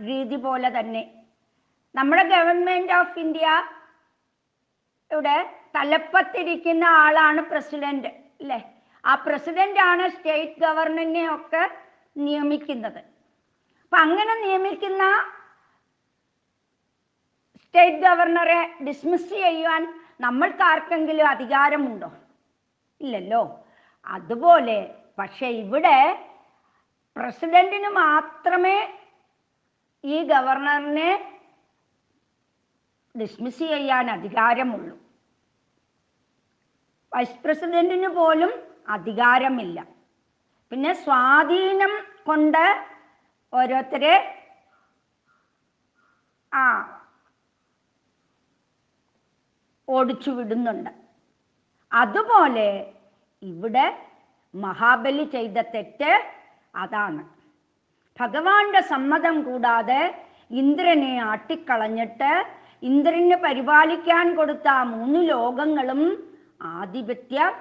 രീതി പോലെ തന്നെ നമ്മുടെ ഗവൺമെന്റ് ഓഫ് ഇന്ത്യ ഇവിടെ തലപ്പത്തിരിക്കുന്ന ആളാണ് പ്രസിഡന്റ്, അല്ലേ? ആ പ്രസിഡന്റ് ആണ് സ്റ്റേറ്റ് ഗവർണറിനെ ഒക്കെ നിയമിക്കുന്നത്. അപ്പൊ അങ്ങനെ നിയമിക്കുന്ന സ്റ്റേറ്റ് ഗവർണറെ ഡിസ്മിസ് ചെയ്യാൻ നമ്മൾക്ക് ആർക്കെങ്കിലും അധികാരമുണ്ടോ? ഇല്ലല്ലോ. അതുപോലെ പക്ഷെ ഇവിടെ പ്രസിഡന്റിന് മാത്രമേ ഈ ഗവർണറിനെ ഡിസ്മിസ് ചെയ്യാൻ അധികാരമുള്ളൂ. വൈസ് പ്രസിഡന്റിന് പോലും അധികാരമില്ല. പിന്നെ സ്വാധീനം കൊണ്ട് ഓരോരുത്തരെ ഓടിച്ചു വിടുന്നുണ്ട്. അതുപോലെ ഇവിടെ മഹാബലി ചെയ്ത തെറ്റ് അതാണ്. ഭഗവാന്റെ സമ്മതം കൂടാതെ ഇന്ദ്രനെ ആട്ടിക്കളഞ്ഞിട്ട് ഇന്ദ്രന് പരിപാലിക്കാൻ കൊടുത്ത 3 ലോകങ്ങളും ആധിപത്യം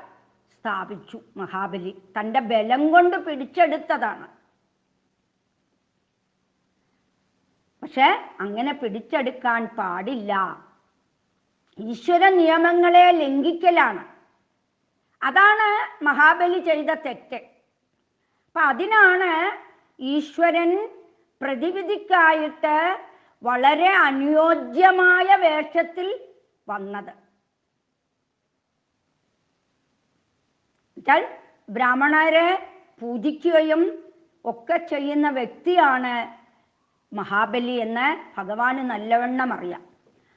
സ്ഥാപിച്ചു. മഹാബലി തൻ്റെ ബലം കൊണ്ട് പിടിച്ചെടുത്തതാണ്. പക്ഷെ അങ്ങനെ പിടിച്ചെടുക്കാൻ പാടില്ല. ഈശ്വര നിയമങ്ങളെ ലംഘിക്കലാണ്. അതാണ് മഹാബലി ചെയ്ത തെറ്റ്. അപ്പൊ അതിനാണ് ഈശ്വരൻ പ്രതിവിധിക്കായിട്ട് വളരെ അനുയോജ്യമായ വേഷത്തിൽ വന്നത്. എന്നുവെച്ചാൽ ബ്രാഹ്മണരെ പൂജിക്കുകയും ഒക്കെ ചെയ്യുന്ന വ്യക്തിയാണ് മഹാബലി എന്ന് ഭഗവാന് നല്ലവണ്ണം അറിയാം.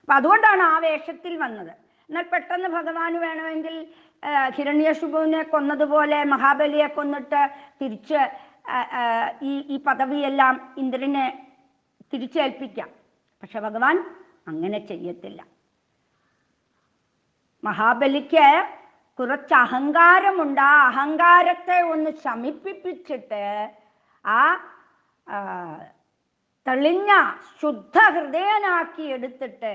അപ്പൊ അതുകൊണ്ടാണ് ആ വേഷത്തിൽ വന്നത്. എന്നാൽ പെട്ടെന്ന് ഭഗവാന് വേണമെങ്കിൽ ഹിരണ്യശുഭുവിനെ കൊന്നതുപോലെ മഹാബലിയെ കൊന്നിട്ട് തിരിച്ച് ഈ പദവിയെല്ലാം ഇന്ദ്രനെ തിരിച്ചേൽപ്പിക്കാം. പക്ഷെ ഭഗവാൻ അങ്ങനെ ചെയ്യത്തില്ല. മഹാബലിക്ക് കുറച്ച് അഹങ്കാരമുണ്ട്. ആ അഹങ്കാരത്തെ ഒന്ന് ശമിപ്പിച്ചിട്ട് ആ തെളിഞ്ഞ ശുദ്ധ ഹൃദയനാക്കി എടുത്തിട്ട്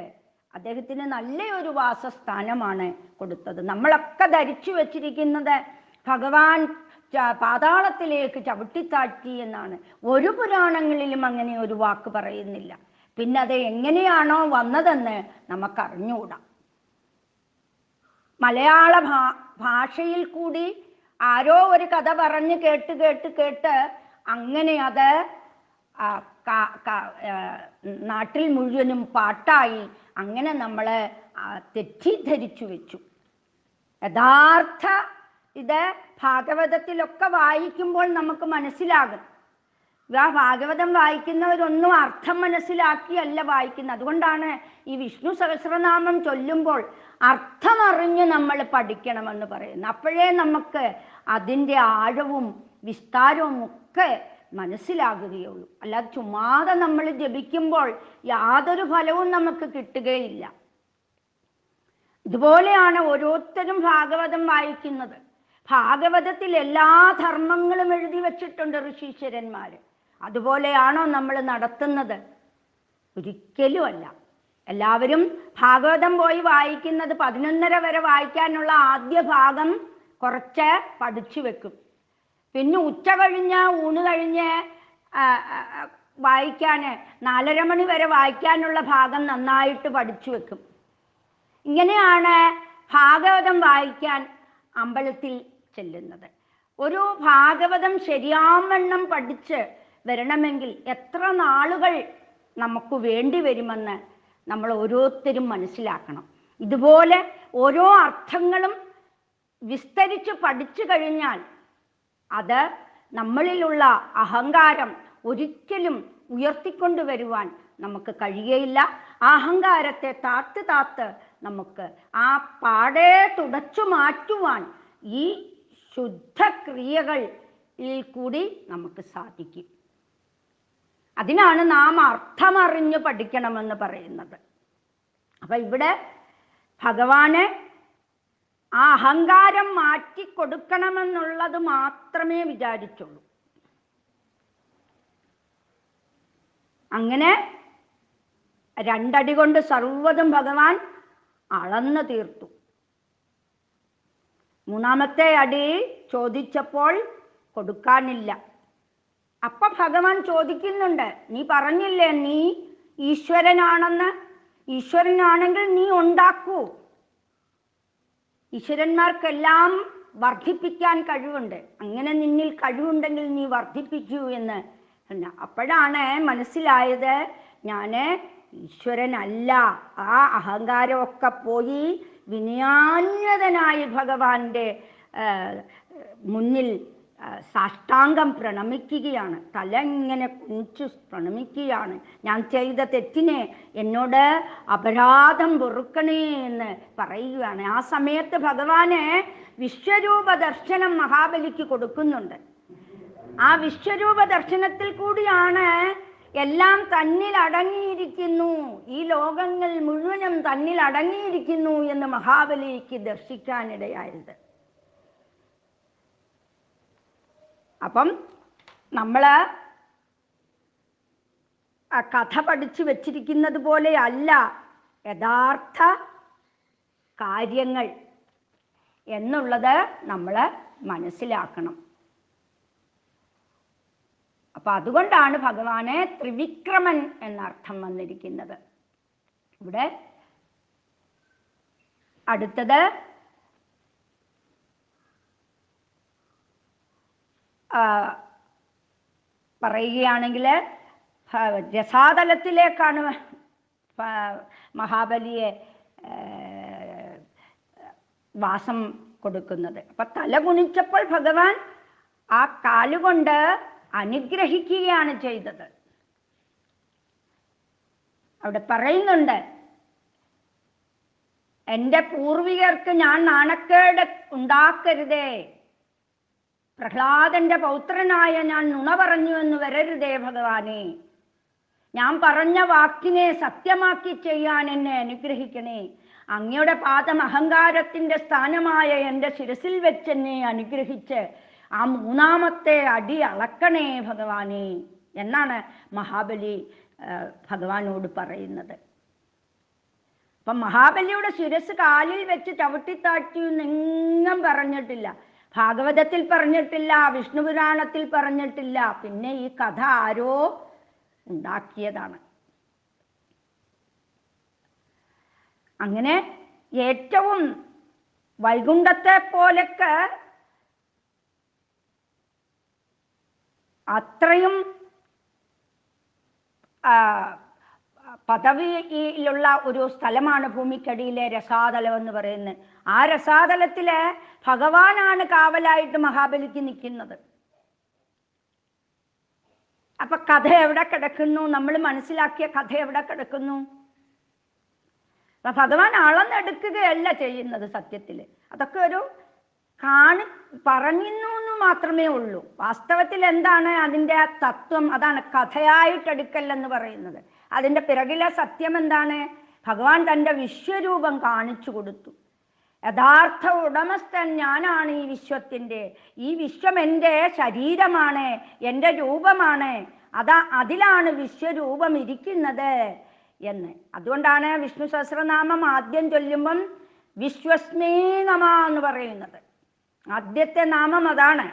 അദ്ദേഹത്തിന് നല്ലൊരു വാസസ്ഥാനമാണ് കൊടുത്തത്. നമ്മളൊക്കെ ധരിച്ചു വച്ചിരിക്കുന്നത് ഭഗവാൻ പാതാളത്തിലേക്ക് ചവിട്ടിത്താഴ്ത്തി എന്നാണ്. ഒരു പുരാണങ്ങളിലും അങ്ങനെ ഒരു വാക്ക് പറയുന്നില്ല. പിന്നെ അത് എങ്ങനെയാണോ വന്നതെന്ന് നമുക്കറിഞ്ഞുകൂടാ. മലയാള ഭാഷയിൽ കൂടി ആരോ ഒരു കഥ പറഞ്ഞ് കേട്ട് അങ്ങനെ അത് നാട്ടിൽ മുഴുവനും പാട്ടായി. അങ്ങനെ നമ്മൾ തെറ്റിദ്ധരിച്ചു വെച്ചു. യഥാർത്ഥ ഇത് ഭാഗവതത്തിലൊക്കെ വായിക്കുമ്പോൾ നമുക്ക് മനസ്സിലാകും. ഭാഗവതം വായിക്കുന്നവരൊന്നും അർത്ഥം മനസ്സിലാക്കിയല്ല വായിക്കുന്നത്. അതുകൊണ്ടാണ് ഈ വിഷ്ണു സഹസ്രനാമം ചൊല്ലുമ്പോൾ അർത്ഥമറിഞ്ഞ് നമ്മൾ പഠിക്കണമെന്ന് പറയുന്നത്. അപ്പോഴേ നമുക്ക് അതിൻ്റെ ആഴവും വിസ്താരവും ഒക്കെ മനസ്സിലാകുകയുള്ളൂ. അല്ലാതെ ചുമ്മാതെ നമ്മൾ ജപിക്കുമ്പോൾ യാതൊരു ഫലവും നമുക്ക് കിട്ടുകയില്ല. ഇതുപോലെയാണ് ഓരോരുത്തരും ഭാഗവതം വായിക്കുന്നത്. ഭാഗവതത്തിൽ എല്ലാ ധർമ്മങ്ങളും എഴുതി വച്ചിട്ടുണ്ട് ഋഷീശ്വരന്മാർ. അതുപോലെയാണോ നമ്മൾ നടത്തുന്നത്? ഒരിക്കലുമല്ല. എല്ലാവരും ഭാഗവതം പോയി വായിക്കുന്നത് 11:30 വരെ വായിക്കാനുള്ള ആദ്യ ഭാഗം കുറച്ച് പഠിച്ചു വെക്കും. പിന്നെ ഉച്ച കഴിഞ്ഞ് ഊണ് കഴിഞ്ഞ് വായിക്കാൻ 4:30 മണി വരെ വായിക്കാനുള്ള ഭാഗം നന്നായിട്ട് പഠിച്ചു വെക്കും. ഇങ്ങനെയാണ് ഭാഗവതം വായിക്കാൻ അമ്പലത്തിൽ ചെല്ലുന്നത്. ഒരു ഭാഗവതം ശരിയാവണ്ണം പഠിച്ച് വരണമെങ്കിൽ എത്ര നാളുകൾ നമുക്ക് വേണ്ടി വരുമെന്ന് നമ്മൾ ഓരോരുത്തരും മനസ്സിലാക്കണം. ഇതുപോലെ ഓരോ അർത്ഥങ്ങളും വിസ്തരിച്ച് പഠിച്ചു കഴിഞ്ഞാൽ അത് നമ്മളിലുള്ള അഹങ്കാരം ഒരിക്കലും ഉയർത്തിക്കൊണ്ടുവരുവാൻ നമുക്ക് കഴിയുകയില്ല. അഹങ്കാരത്തെ താത്ത് നമുക്ക് ആ പാടെ തുടച്ചു മാറ്റുവാൻ ഈ ശുദ്ധക്രിയകളിൽ കൂടി നമുക്ക് സാധിക്കും. അതിനാണ് നാം അർത്ഥമറിഞ്ഞ് പഠിക്കണമെന്ന് പറയുന്നത്. അപ്പം ഇവിടെ ഭഗവാന് ആ അഹങ്കാരം മാറ്റിക്കൊടുക്കണമെന്നുള്ളത് മാത്രമേ വിചാരിച്ചുള്ളൂ. അങ്ങനെ 2 അടി കൊണ്ട് സർവ്വതും ഭഗവാൻ അളന്നു തീർത്തു. 3-ാമത്തെ അടി ചോദിച്ചപ്പോൾ കൊടുക്കാനില്ല. അപ്പൊ ഭഗവാൻ ചോദിക്കുന്നുണ്ട്, നീ പറഞ്ഞില്ലേ നീ ഈശ്വരനാണെന്ന്? ഈശ്വരനാണെങ്കിൽ നീ ഉണ്ടാക്കൂ. ഈശ്വരന്മാർക്കെല്ലാം വർദ്ധിപ്പിക്കാൻ കഴിവുണ്ട്. അങ്ങനെ നിന്നിൽ കഴിവുണ്ടെങ്കിൽ നീ വർദ്ധിപ്പിക്കൂ എന്ന്. അപ്പോഴാണ് മനസ്സിലായത്, ഞാൻ ഈശ്വരനല്ല. ആ അഹങ്കാരമൊക്കെ പോയി വിനയാന്വതനായി ഭഗവാന്റെ മുന്നിൽ സാഷ്ടാംഗം പ്രണമിക്കുകയാണ്. തല ഇങ്ങനെ കുനിച്ചു പ്രണമിക്കുകയാണ്. ഞാൻ ചെയ്ത തെറ്റിനെ എന്നോട് അപരാധം പൊറുക്കണേ എന്ന് പറയുകയാണ്. ആ സമയത്ത് ഭഗവാന് വിശ്വരൂപ ദർശനം മഹാബലിക്ക് കൊടുക്കുന്നുണ്ട്. ആ വിശ്വരൂപ ദർശനത്തിൽ കൂടിയാണ് എല്ലാം തന്നിൽ അടങ്ങിയിരിക്കുന്നു, ഈ ലോകങ്ങൾ മുഴുവനും തന്നിൽ അടങ്ങിയിരിക്കുന്നു എന്ന് മഹാബലിക്ക് ദർശിക്കാനിടയായത്. അപ്പം നമ്മൾ ആ കഥ പഠിച്ചു വച്ചിരിക്കുന്നത് പോലെ അല്ല യഥാർത്ഥ കാര്യങ്ങൾ എന്നുള്ളത് നമ്മൾ മനസ്സിലാക്കണം. അപ്പം അതുകൊണ്ടാണ് ഭഗവാനെ ത്രിവിക്രമൻ എന്നർത്ഥം വന്നിരിക്കുന്നത്. ഇവിടെ അടുത്തത് പറയുകയാണെങ്കിൽ രസാതലത്തിലേക്കാണ് മഹാബലിയെ വാസം കൊടുക്കുന്നത്. അപ്പം തല കുനിച്ചപ്പോൾ ഭഗവാൻ ആ കാലുകൊണ്ട് അനുഗ്രഹിക്കുകയാണ് ചെയ്തത്. അവിടെ പറയുന്നുണ്ട്, എൻ്റെ പൂർവികർക്ക് ഞാൻ നാണക്കേട് ഉണ്ടാക്കരുതേ, പ്രഹ്ലാദന്റെ പൗത്രനായ ഞാൻ നുണ പറഞ്ഞു എന്ന് വരരുതേ ഭഗവാനെ, ഞാൻ പറഞ്ഞ വാക്കിനെ സത്യമാക്കി ചെയ്യാൻ എന്നെ അനുഗ്രഹിക്കണേ, അങ്ങയുടെ പാദം അഹങ്കാരത്തിന്റെ സ്ഥാനമായ എൻ്റെ ശിരസിൽ വെച്ച് എന്നെ അനുഗ്രഹിച്ച് ആ 3-ാമത്തെ അടി അളക്കണേ ഭഗവാനെ എന്നാണ് മഹാബലി ഭഗവാനോട് പറയുന്നത്. അപ്പം മഹാബലിയുടെ ശിരസ് കാലിൽ വെച്ച് ചവിട്ടിത്താഴ്ത്തി എന്നെങ്ങും പറഞ്ഞിട്ടില്ല. ഭാഗവതത്തിൽ പറഞ്ഞിട്ടില്ല, വിഷ്ണു പുരാണത്തിൽ പറഞ്ഞിട്ടില്ല. പിന്നെ ഈ കഥ ആരോ ഉണ്ടാക്കിയതാണ്. അങ്ങനെ ഏറ്റവും വൈകുണ്ഠത്തെ പോലൊക്കെ അത്രയും പദവിയിലുള്ള ഒരു സ്ഥലമാണ് ഭൂമിക്കടിയിലെ രസാതലം എന്ന് പറയുന്നത്. ആ രസാതലത്തില് ഭഗവാനാണ് കാവലായിട്ട് മഹാബലിക്ക് നിൽക്കുന്നത്. അപ്പൊ കഥ എവിടെ കിടക്കുന്നു? നമ്മൾ മനസ്സിലാക്കിയ കഥ എവിടെ കിടക്കുന്നു? അപ്പൊ ഭഗവാൻ അളന്നെടുക്കുകയല്ല ചെയ്യുന്നത്. സത്യത്തില് അതൊക്കെ ഒരു പറയുന്നു എന്ന് മാത്രമേ ഉള്ളൂ. വാസ്തവത്തിൽ എന്താണ് അതിൻ്റെ തത്വം? അതാണ് കഥയായിട്ടെടുക്കല്ലെന്ന് പറയുന്നത്. അതിൻ്റെ പിറകിലെ സത്യം എന്താണ്? ഭഗവാൻ തൻ്റെ വിശ്വരൂപം കാണിച്ചു കൊടുത്തു. യഥാർത്ഥ ഉടമസ്ഥൻ ഞാനാണ് ഈ വിശ്വത്തിൻ്റെ. ഈ വിശ്വം എൻ്റെ ശരീരമാണ്, എൻ്റെ രൂപമാണ്. അതിലാണ് വിശ്വരൂപം ഇരിക്കുന്നത് എന്ന്. അതുകൊണ്ടാണ് വിഷ്ണു സഹസ്രനാമം ആദ്യം ചൊല്ലുമ്പം വിശ്വസ്മേ നമഃ എന്ന് പറയുന്നത്. ആദ്യത്തെ നാമം അതാണ്.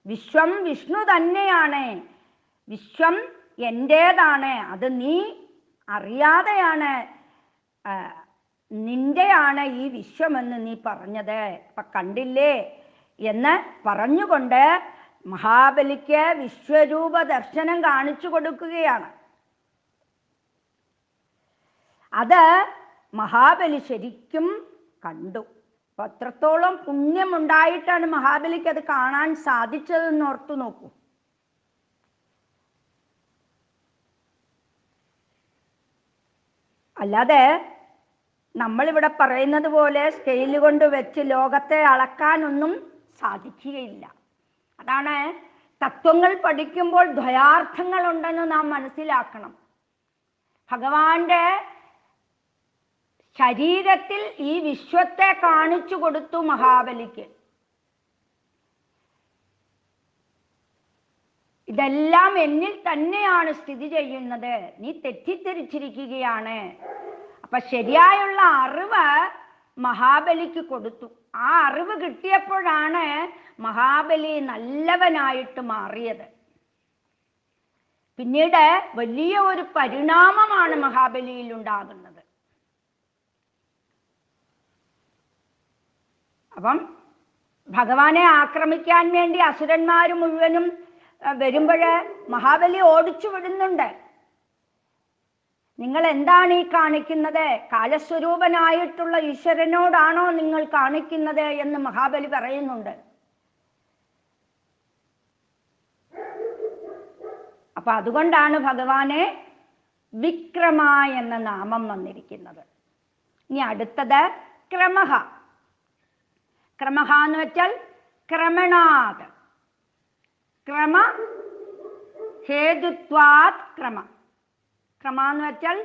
വിശ്വം വിഷ്ണു തന്നെയാണ്, വിശ്വം എൻ്റേതാണ്, അത് നീ അറിയാതെയാണ്, നിന്റെയാണ് ഈ വിശ്വമെന്ന് നീ പറഞ്ഞത്. അപ്പൊ കണ്ടില്ലേ എന്ന് പറഞ്ഞുകൊണ്ട് മഹാബലിക്ക് വിശ്വരൂപ ദർശനം കാണിച്ചു കൊടുക്കുകയാണ്. അത് മഹാബലി ശരിക്കും കണ്ടു. അപ്പൊ അത്രത്തോളം പുണ്യമുണ്ടായിട്ടാണ് മഹാബലിക്ക് അത് കാണാൻ സാധിച്ചതെന്ന് ഓർത്തു നോക്കൂ. അല്ലാതെ നമ്മളിവിടെ പറയുന്നത് പോലെ സ്കെയിൽ കൊണ്ട് വെച്ച് ലോകത്തെ അളക്കാനൊന്നും സാധിക്കുകയില്ല. അതാണ് തത്വങ്ങൾ പഠിക്കുമ്പോൾ ദ്വയാർത്ഥങ്ങളുണ്ടെന്ന് നാം മനസ്സിലാക്കണം. ഭഗവാന്റെ ശരീരത്തിൽ ഈ വിശ്വത്തെ കാണിച്ചു കൊടുത്തു മഹാബലിക്ക്. ഇതെല്ലാം എന്നിൽ തന്നെയാണ് സ്ഥിതി ചെയ്യുന്നത്, നീ തെറ്റിദ്ധരിച്ചിരിക്കുകയാണ്. അപ്പൊ ശരിയായുള്ള അറിവ് മഹാബലിക്ക് കൊടുത്തു. ആ അറിവ് കിട്ടിയപ്പോഴാണ് മഹാബലി നല്ലവനായിട്ട് മാറിയത്. പിന്നീട് വലിയ ഒരു പരിണാമമാണ് മഹാബലിയിൽ ഉണ്ടാകുന്നത്. അപ്പം ഭഗവാനെ ആക്രമിക്കാൻ വേണ്ടി അസുരന്മാർ മുഴുവനും വരുമ്പോഴ് മഹാബലി ഓടിച്ചു വിടുന്നുണ്ട്. നിങ്ങൾ എന്താണ് ഈ കാണിക്കുന്നത്? കാലസ്വരൂപനായിട്ടുള്ള ഈശ്വരനോടാണോ നിങ്ങൾ കാണിക്കുന്നത് എന്ന് മഹാബലി പറയുന്നുണ്ട്. അപ്പൊ അതുകൊണ്ടാണ് ഭഗവാനെ വിക്രമ എന്ന നാമം വന്നിരിക്കുന്നത്. ഇനി അടുത്തത് ക്രമഃ. ക്രമഃ എന്ന് വെച്ചാൽ ക്രമണാത്, ക്രമ ഹേതുത്വാത് ക്രമ. ക്രമ എന്ന് വെച്ചാൽ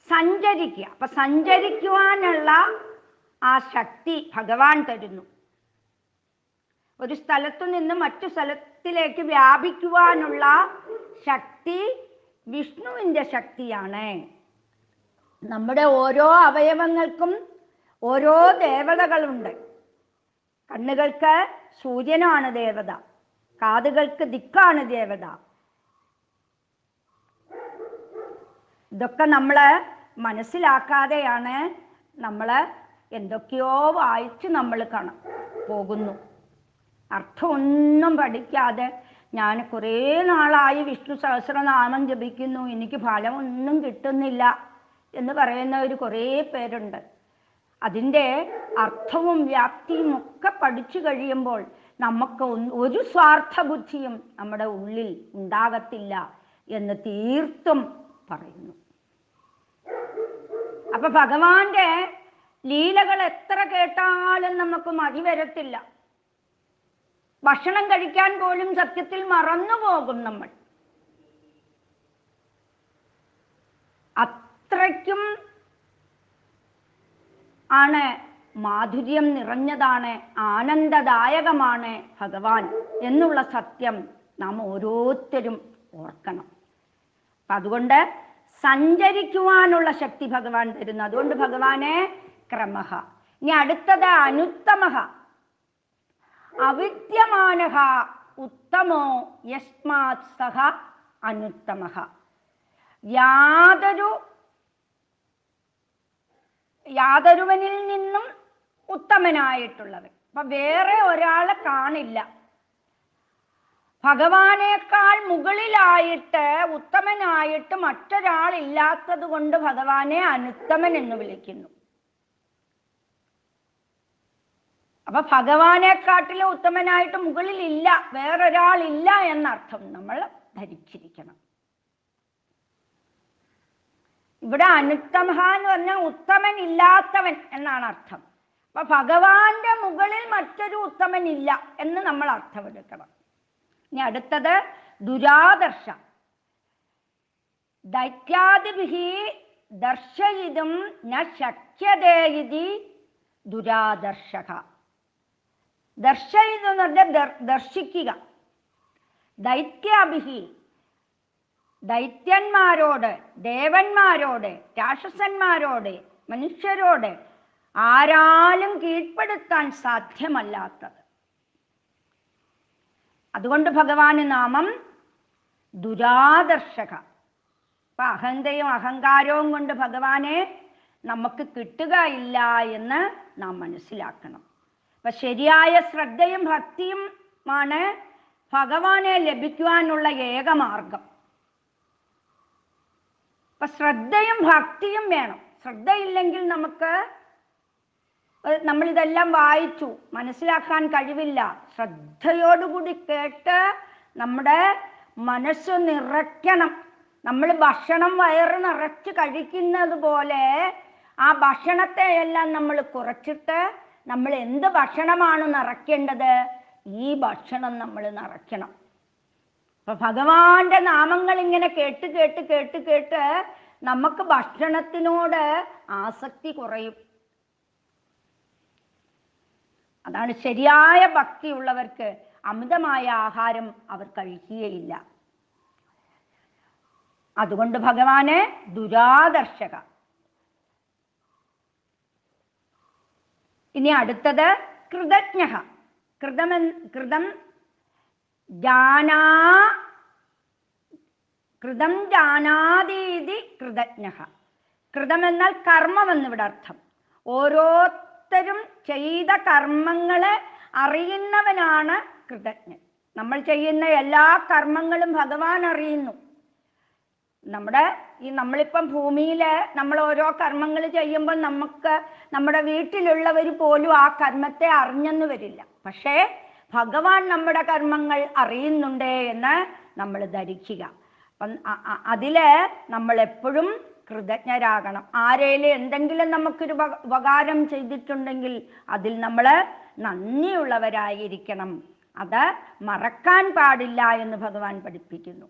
സഞ്ചരിക്കുക. അപ്പൊ സഞ്ചരിക്കുവാനുള്ള ആ ശക്തി ഭഗവാൻ തരുന്നു. ഒരു സ്ഥലത്തു നിന്ന് മറ്റു സ്ഥലത്തിലേക്ക് വ്യാപിക്കുവാനുള്ള ശക്തി വിഷ്ണുവിൻ്റെ ശക്തിയാണ്. നമ്മുടെ ഓരോ അവയവങ്ങൾക്കും ഓരോ ദേവതകളുണ്ട്. കണ്ണുകൾക്ക് സൂര്യനാണ് ദേവത, കാതുകൾക്ക് ദിക്കാണ് ദേവത. ഇതൊക്കെ നമ്മൾ മനസ്സിലാക്കാതെയാണ് നമ്മൾ എന്തൊക്കെയോ വായിച്ച് നമ്മൾ പോകുന്നു. അർത്ഥമൊന്നും പഠിക്കാതെ ഞാൻ കുറേ നാളായി വിഷ്ണു സഹസ്രനാമം ജപിക്കുന്നു, എനിക്ക് ഫലമൊന്നും കിട്ടുന്നില്ല എന്ന് പറയുന്നവർ കുറേ പേരുണ്ട്. അതിൻ്റെ അർത്ഥവും വ്യാപ്തിയും ഒക്കെ പഠിച്ചു കഴിയുമ്പോൾ നമുക്ക് ഒരു സ്വാർത്ഥ ബുദ്ധിയും നമ്മുടെ ഉള്ളിൽ ഉണ്ടാകത്തില്ല എന്ന് തീർത്തും പറയുന്നു. അപ്പൊ ഭഗവാന്റെ ലീലകൾ എത്ര കേട്ടാലും നമുക്ക് മതി വരത്തില്ല. ഭക്ഷണം കഴിക്കാൻ പോലും സത്യത്തിൽ മറന്നുപോകും നമ്മൾ. അത്രയ്ക്കും ആണ് മാധുര്യം നിറഞ്ഞതാണ്, ആനന്ദദായകമാണ് ഭഗവാൻ എന്നുള്ള സത്യം നാം ഓരോരുത്തരും ഓർക്കണം. അതുകൊണ്ട് സഞ്ചരിക്കുവാനുള്ള ശക്തി ഭഗവാൻ തരുന്നു. അതുകൊണ്ട് ഭഗവാനെ ക്രമഃ. ഇനി അടുത്തത് അനുത്തമഃ. അവിദ്യമാനഃ ഉത്തമോ യസ്മാത് സഹ അനുത്തമഃ. യാതൊരുവനിൽ നിന്നും ഉത്തമനായിട്ടുള്ളവൻ. അപ്പൊ വേറെ ഒരാളെ കാണില്ല. ഭഗവാനേക്കാൾ മുകളിലായിട്ട് ഉത്തമനായിട്ട് മറ്റൊരാളില്ലാത്തത് കൊണ്ട് ഭഗവാനെ അനുത്തമൻ എന്ന് വിളിക്കുന്നു. അപ്പൊ ഭഗവാനെക്കാട്ടിലും ഉത്തമനായിട്ട് മുകളിലില്ല, വേറൊരാളില്ല എന്നർത്ഥം നമ്മൾ ധരിച്ചിരിക്കണം. ഇവിടെ അനുത്തമഃ എന്ന് പറഞ്ഞാൽ ഉത്തമൻ ഇല്ലാത്തവൻ എന്നാണ് അർത്ഥം. അപ്പൊ ഭഗവാന്റെ മുകളിൽ മറ്റൊരു ഉത്തമനില്ല എന്ന് നമ്മൾ അർത്ഥമെടുക്കണം. ഇനി അടുത്തത് ദുരാദർശ. ദൈത്യാദിഭിഹി ദർശയിതും ന ശക്യതേ ഇതി ദുരാദർശഃ. ദർശയിതു എന്ന് പറഞ്ഞാൽ ദർശിക്കുക. ദൈത്യാഭിഹി ദൈത്യന്മാരോട്, ദേവന്മാരോട്, രാക്ഷസന്മാരോട്, മനുഷ്യരോട് ആരാലും കീഴ്പ്പെടുത്താൻ സാധ്യമല്ലാത്തത്. അതുകൊണ്ട് ഭഗവാന് നാമം ദുരാദർശക. അപ്പൊ അഹന്തയും അഹങ്കാരവും കൊണ്ട് ഭഗവാനെ നമുക്ക് കിട്ടുകയില്ല എന്ന് നാം മനസ്സിലാക്കണം. അപ്പൊ ശരിയായ ശ്രദ്ധയും ഭക്തിയുമാണ് ഭഗവാനെ ലഭിക്കുവാനുള്ള ഏക മാർഗം. അപ്പൊ ശ്രദ്ധയും ഭക്തിയും വേണം. ശ്രദ്ധയില്ലെങ്കിൽ നമ്മളിതെല്ലാം വായിച്ചു മനസ്സിലാക്കാൻ കഴിവില്ല. ശ്രദ്ധയോടുകൂടി കേട്ട് നമ്മുടെ മനസ്സ് നിറയ്ക്കണം. നമ്മൾ ഭക്ഷണം വയറ് നിറച്ച് കഴിക്കുന്നത് പോലെ ആ ഭക്ഷണത്തെ എല്ലാം നമ്മൾ കുറച്ചിട്ട് നമ്മൾ എന്ത് ഭക്ഷണമാണ് നിറയ്ക്കേണ്ടത്? ഈ ഭക്ഷണം നമ്മൾ നിറയ്ക്കണം. അപ്പൊ ഭഗവാന്റെ നാമങ്ങൾ ഇങ്ങനെ കേട്ട് കേട്ട് കേട്ട് കേട്ട് നമുക്ക് ഭക്ഷണത്തിനോട് ആസക്തി കുറയും. അതാണ് ശരിയായ ഭക്തിയുള്ളവർക്ക് അമിതമായ ആഹാരം അവർ കഴിക്കുകയില്ല. അതുകൊണ്ട് ഭഗവാന് ദുരാദർശക. ഇനി അടുത്തത് കൃതജ്ഞ. കൃതം ജാനാതീതി കൃതജ്ഞ. കൃതം എന്നാൽ കർമ്മം എന്നിവിടെ അർത്ഥം. ഓരോരുത്തരും ചെയ്ത കർമ്മങ്ങളെ അറിയുന്നവനാണ് കൃതജ്ഞൻ. നമ്മൾ ചെയ്യുന്ന എല്ലാ കർമ്മങ്ങളും ഭഗവാൻ അറിയുന്നു. നമ്മളിപ്പം ഭൂമിയിൽ നമ്മൾ ഓരോ കർമ്മങ്ങൾ ചെയ്യുമ്പോൾ നമ്മുടെ വീട്ടിലുള്ളവർ പോലും ആ കർമ്മത്തെ അറിഞ്ഞെന്ന് വരില്ല. പക്ഷേ ഭഗവാൻ നമ്മുടെ കർമ്മങ്ങൾ അറിയുന്നുണ്ട് എന്ന് നമ്മൾ ധരിക്കുക. അപ്പം അതില് നമ്മൾ എപ്പോഴും കൃതജ്ഞരാകണം. ആരേലും എന്തെങ്കിലും നമുക്കൊരു ഉപകാരം ചെയ്തിട്ടുണ്ടെങ്കിൽ അതിൽ നമ്മൾ നന്ദിയുള്ളവരായിരിക്കണം. അത് മറക്കാൻ പാടില്ല എന്ന് ഭഗവാൻ പഠിപ്പിക്കുന്നു.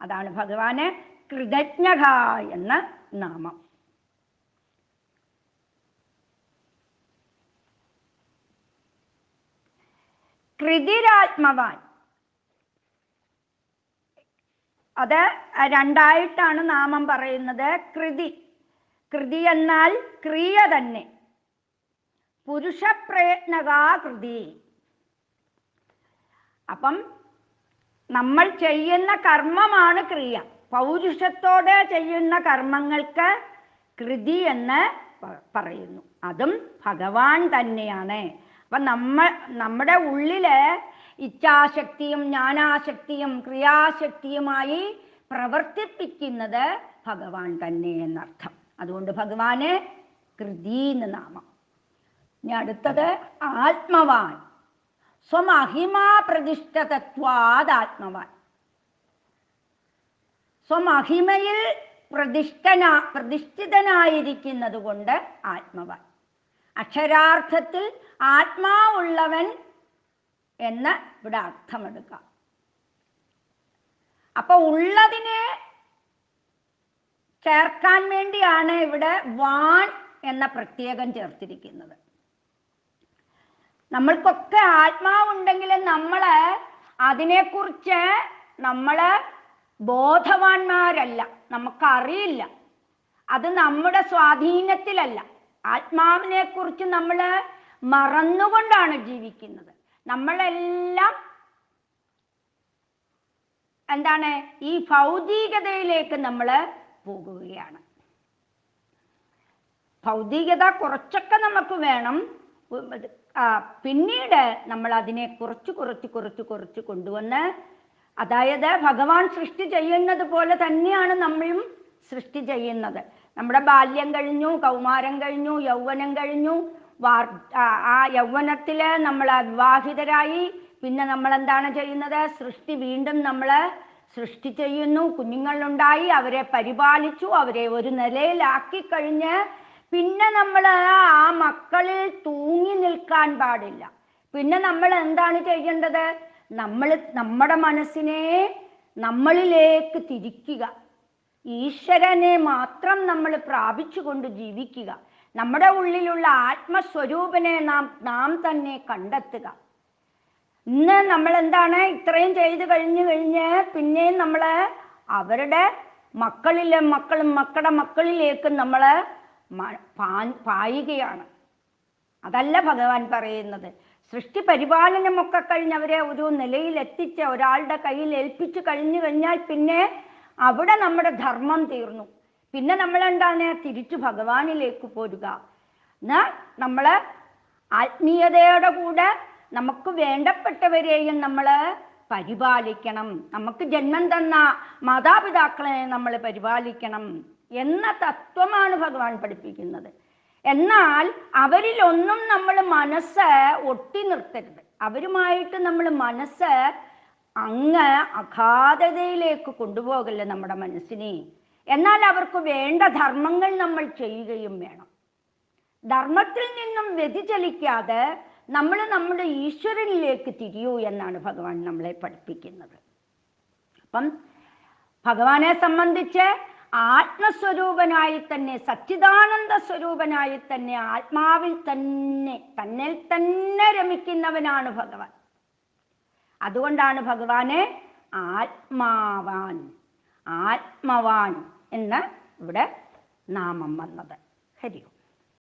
അതാണ് ഭഗവാന് കൃതജ്ഞക എന്ന നാമം. കൃതിരാത്മവാൻ, അത് രണ്ടായിട്ടാണ് നാമം പറയുന്നത്. കൃതി എന്നാൽ ക്രിയ തന്നെ. പുരുഷപ്രയത്നകാ കൃതി. അപ്പം നമ്മൾ ചെയ്യുന്ന കർമ്മമാണ് ക്രിയ. പൗരുഷത്തോടെ ചെയ്യുന്ന കർമ്മങ്ങൾക്ക് കൃതി എന്ന് പറയുന്നു. അതും ഭഗവാൻ തന്നെയാണ്. അപ്പം നമ്മുടെ ഉള്ളില് ഇച്ഛാശക്തിയും ജ്ഞാനാശക്തിയും ക്രിയാശക്തിയുമായി പ്രവർത്തിപ്പിക്കുന്നത് ഭഗവാൻ തന്നെ എന്നർത്ഥം. അതുകൊണ്ട് ഭഗവാന് കൃതി എന്ന് നാമം. ഇനി അടുത്തത് ആത്മവാൻ. സ്വമഹിമാ പ്രതിഷ്ഠതത്വാദ് ആത്മവാൻ. സ്വമഹിമയിൽ പ്രതിഷ്ഠിതനായിരിക്കുന്നത് കൊണ്ട് ആത്മവാൻ. അക്ഷരാർത്ഥത്തിൽ ആത്മാവുള്ളവൻ എന്ന് ഇവിടെ അർത്ഥമെടുക്കാം. അപ്പൊ ഉള്ളതിനെ ചേർക്കാൻ വേണ്ടിയാണ് ഇവിടെ വാൻ എന്ന പ്രത്യേകം ചേർത്തിരിക്കുന്നത്. നമ്മൾക്കൊക്കെ ആത്മാവുണ്ടെങ്കിലും അതിനെക്കുറിച്ച് ബോധവാന്മാരല്ല, നമുക്കറിയില്ല. അത് നമ്മുടെ സ്വാധീനത്തിലല്ല. ആത്മാവിനെ കുറിച്ച് നമ്മൾ മറന്നുകൊണ്ടാണ് ജീവിക്കുന്നത്. നമ്മളെല്ലാം ഈ ഭൗതികതയിലേക്ക് നമ്മൾ പോകുകയാണ്. ഭൗതികത കുറച്ചൊക്കെ നമുക്ക് വേണം. പിന്നീട് നമ്മൾ അതിനെ കുറച്ച് കൊണ്ടുവന്ന്, അതായത് ഭഗവാൻ സൃഷ്ടി ചെയ്യുന്നത് പോലെ തന്നെയാണ് നമ്മളും സൃഷ്ടി ചെയ്യുന്നത്. നമ്മുടെ ബാല്യം കഴിഞ്ഞു, കൗമാരം കഴിഞ്ഞു, യൗവനം കഴിഞ്ഞു. ആ യൗവനത്തില് നമ്മൾ വിവാഹിതരായി. പിന്നെ നമ്മൾ എന്താണ് ചെയ്യുന്നത്? വീണ്ടും നമ്മൾ സൃഷ്ടി ചെയ്യുന്നു. കുഞ്ഞുങ്ങളുണ്ടായി, അവരെ പരിപാലിച്ചു, അവരെ ഒരു നിലയിലാക്കി കഴിഞ്ഞ് പിന്നെ നമ്മൾ ആ മക്കളിൽ തൂങ്ങി നിൽക്കാൻ പാടില്ല. പിന്നെ നമ്മൾ എന്താണ് ചെയ്യേണ്ടത്? നമ്മുടെ മനസ്സിനെ നമ്മളിലേക്ക് തിരിക്കുക. ഈശ്വരനെ മാത്രം നമ്മൾ പ്രാപിച്ചുകൊണ്ട് ജീവിക്കുക. നമ്മുടെ ഉള്ളിലുള്ള ആത്മസ്വരൂപനെ നാം തന്നെ കണ്ടെത്തുക. ഇന്ന് നമ്മൾ എന്താണ് ഇത്രയും ചെയ്ത് കഴിഞ്ഞ് പിന്നെയും നമ്മൾ അവരുടെ മക്കളുടെ മക്കളിലേക്ക് നമ്മൾ പായുകയാണ്. അതല്ല ഭഗവാൻ പറയുന്നത്. സൃഷ്ടി പരിപാലനമൊക്കെ കഴിഞ്ഞ് അവരെ ഒരു നിലയിൽ എത്തിച്ച് ഒരാളുടെ കയ്യിൽ ഏൽപ്പിച്ചു കഴിഞ്ഞാൽ പിന്നെ അവിടെ നമ്മുടെ ധർമ്മം തീർന്നു. പിന്നെ നമ്മൾ എന്താണ് തിരിച്ചു ഭഗവാനിലേക്ക് പോരുക. നമ്മൾ ആത്മീയതയോടെ കൂടെ നമുക്ക് വേണ്ടപ്പെട്ടവരെയും നമ്മൾ പരിപാലിക്കണം. നമുക്ക് ജന്മം തന്ന മാതാപിതാക്കളെ നമ്മൾ പരിപാലിക്കണം എന്ന തത്വമാണ് ഭഗവാൻ പഠിപ്പിക്കുന്നത്. എന്നാൽ അവരിലൊന്നും നമ്മൾ മനസ്സ് ഒട്ടി നിർത്തരുത്. അവരുമായിട്ട് നമ്മൾ മനസ്സ് അങ്ങ് അഗാധതയിലേക്ക് കൊണ്ടുപോകല്ലേ നമ്മുടെ മനസ്സിനെ. എന്നാൽ അവർക്ക് വേണ്ട ധർമ്മങ്ങൾ നമ്മൾ ചെയ്യുകയും വേണം. ധർമ്മത്തിൽ നിന്നും വ്യതിചലിക്കാതെ നമ്മൾ നമ്മുടെ ഈശ്വരനിലേക്ക് തിരിയൂ എന്നാണ് ഭഗവാൻ നമ്മളെ പഠിപ്പിക്കുന്നത്. അപ്പം ഭഗവാനെ സംബന്ധിച്ച് ആത്മസ്വരൂപനായി തന്നെ, സച്ചിദാനന്ദ സ്വരൂപനായി തന്നെ, ആത്മാവിൽ തന്നെ തന്നിൽ തന്നെ രമിക്കുന്നവനാണ് ഭഗവാൻ. അതുകൊണ്ടാണ് ഭഗവാനെ ആത്മാവാൻ എന്ന് ഇവിടെ നാമം വന്നത്. ഹരി ഓം.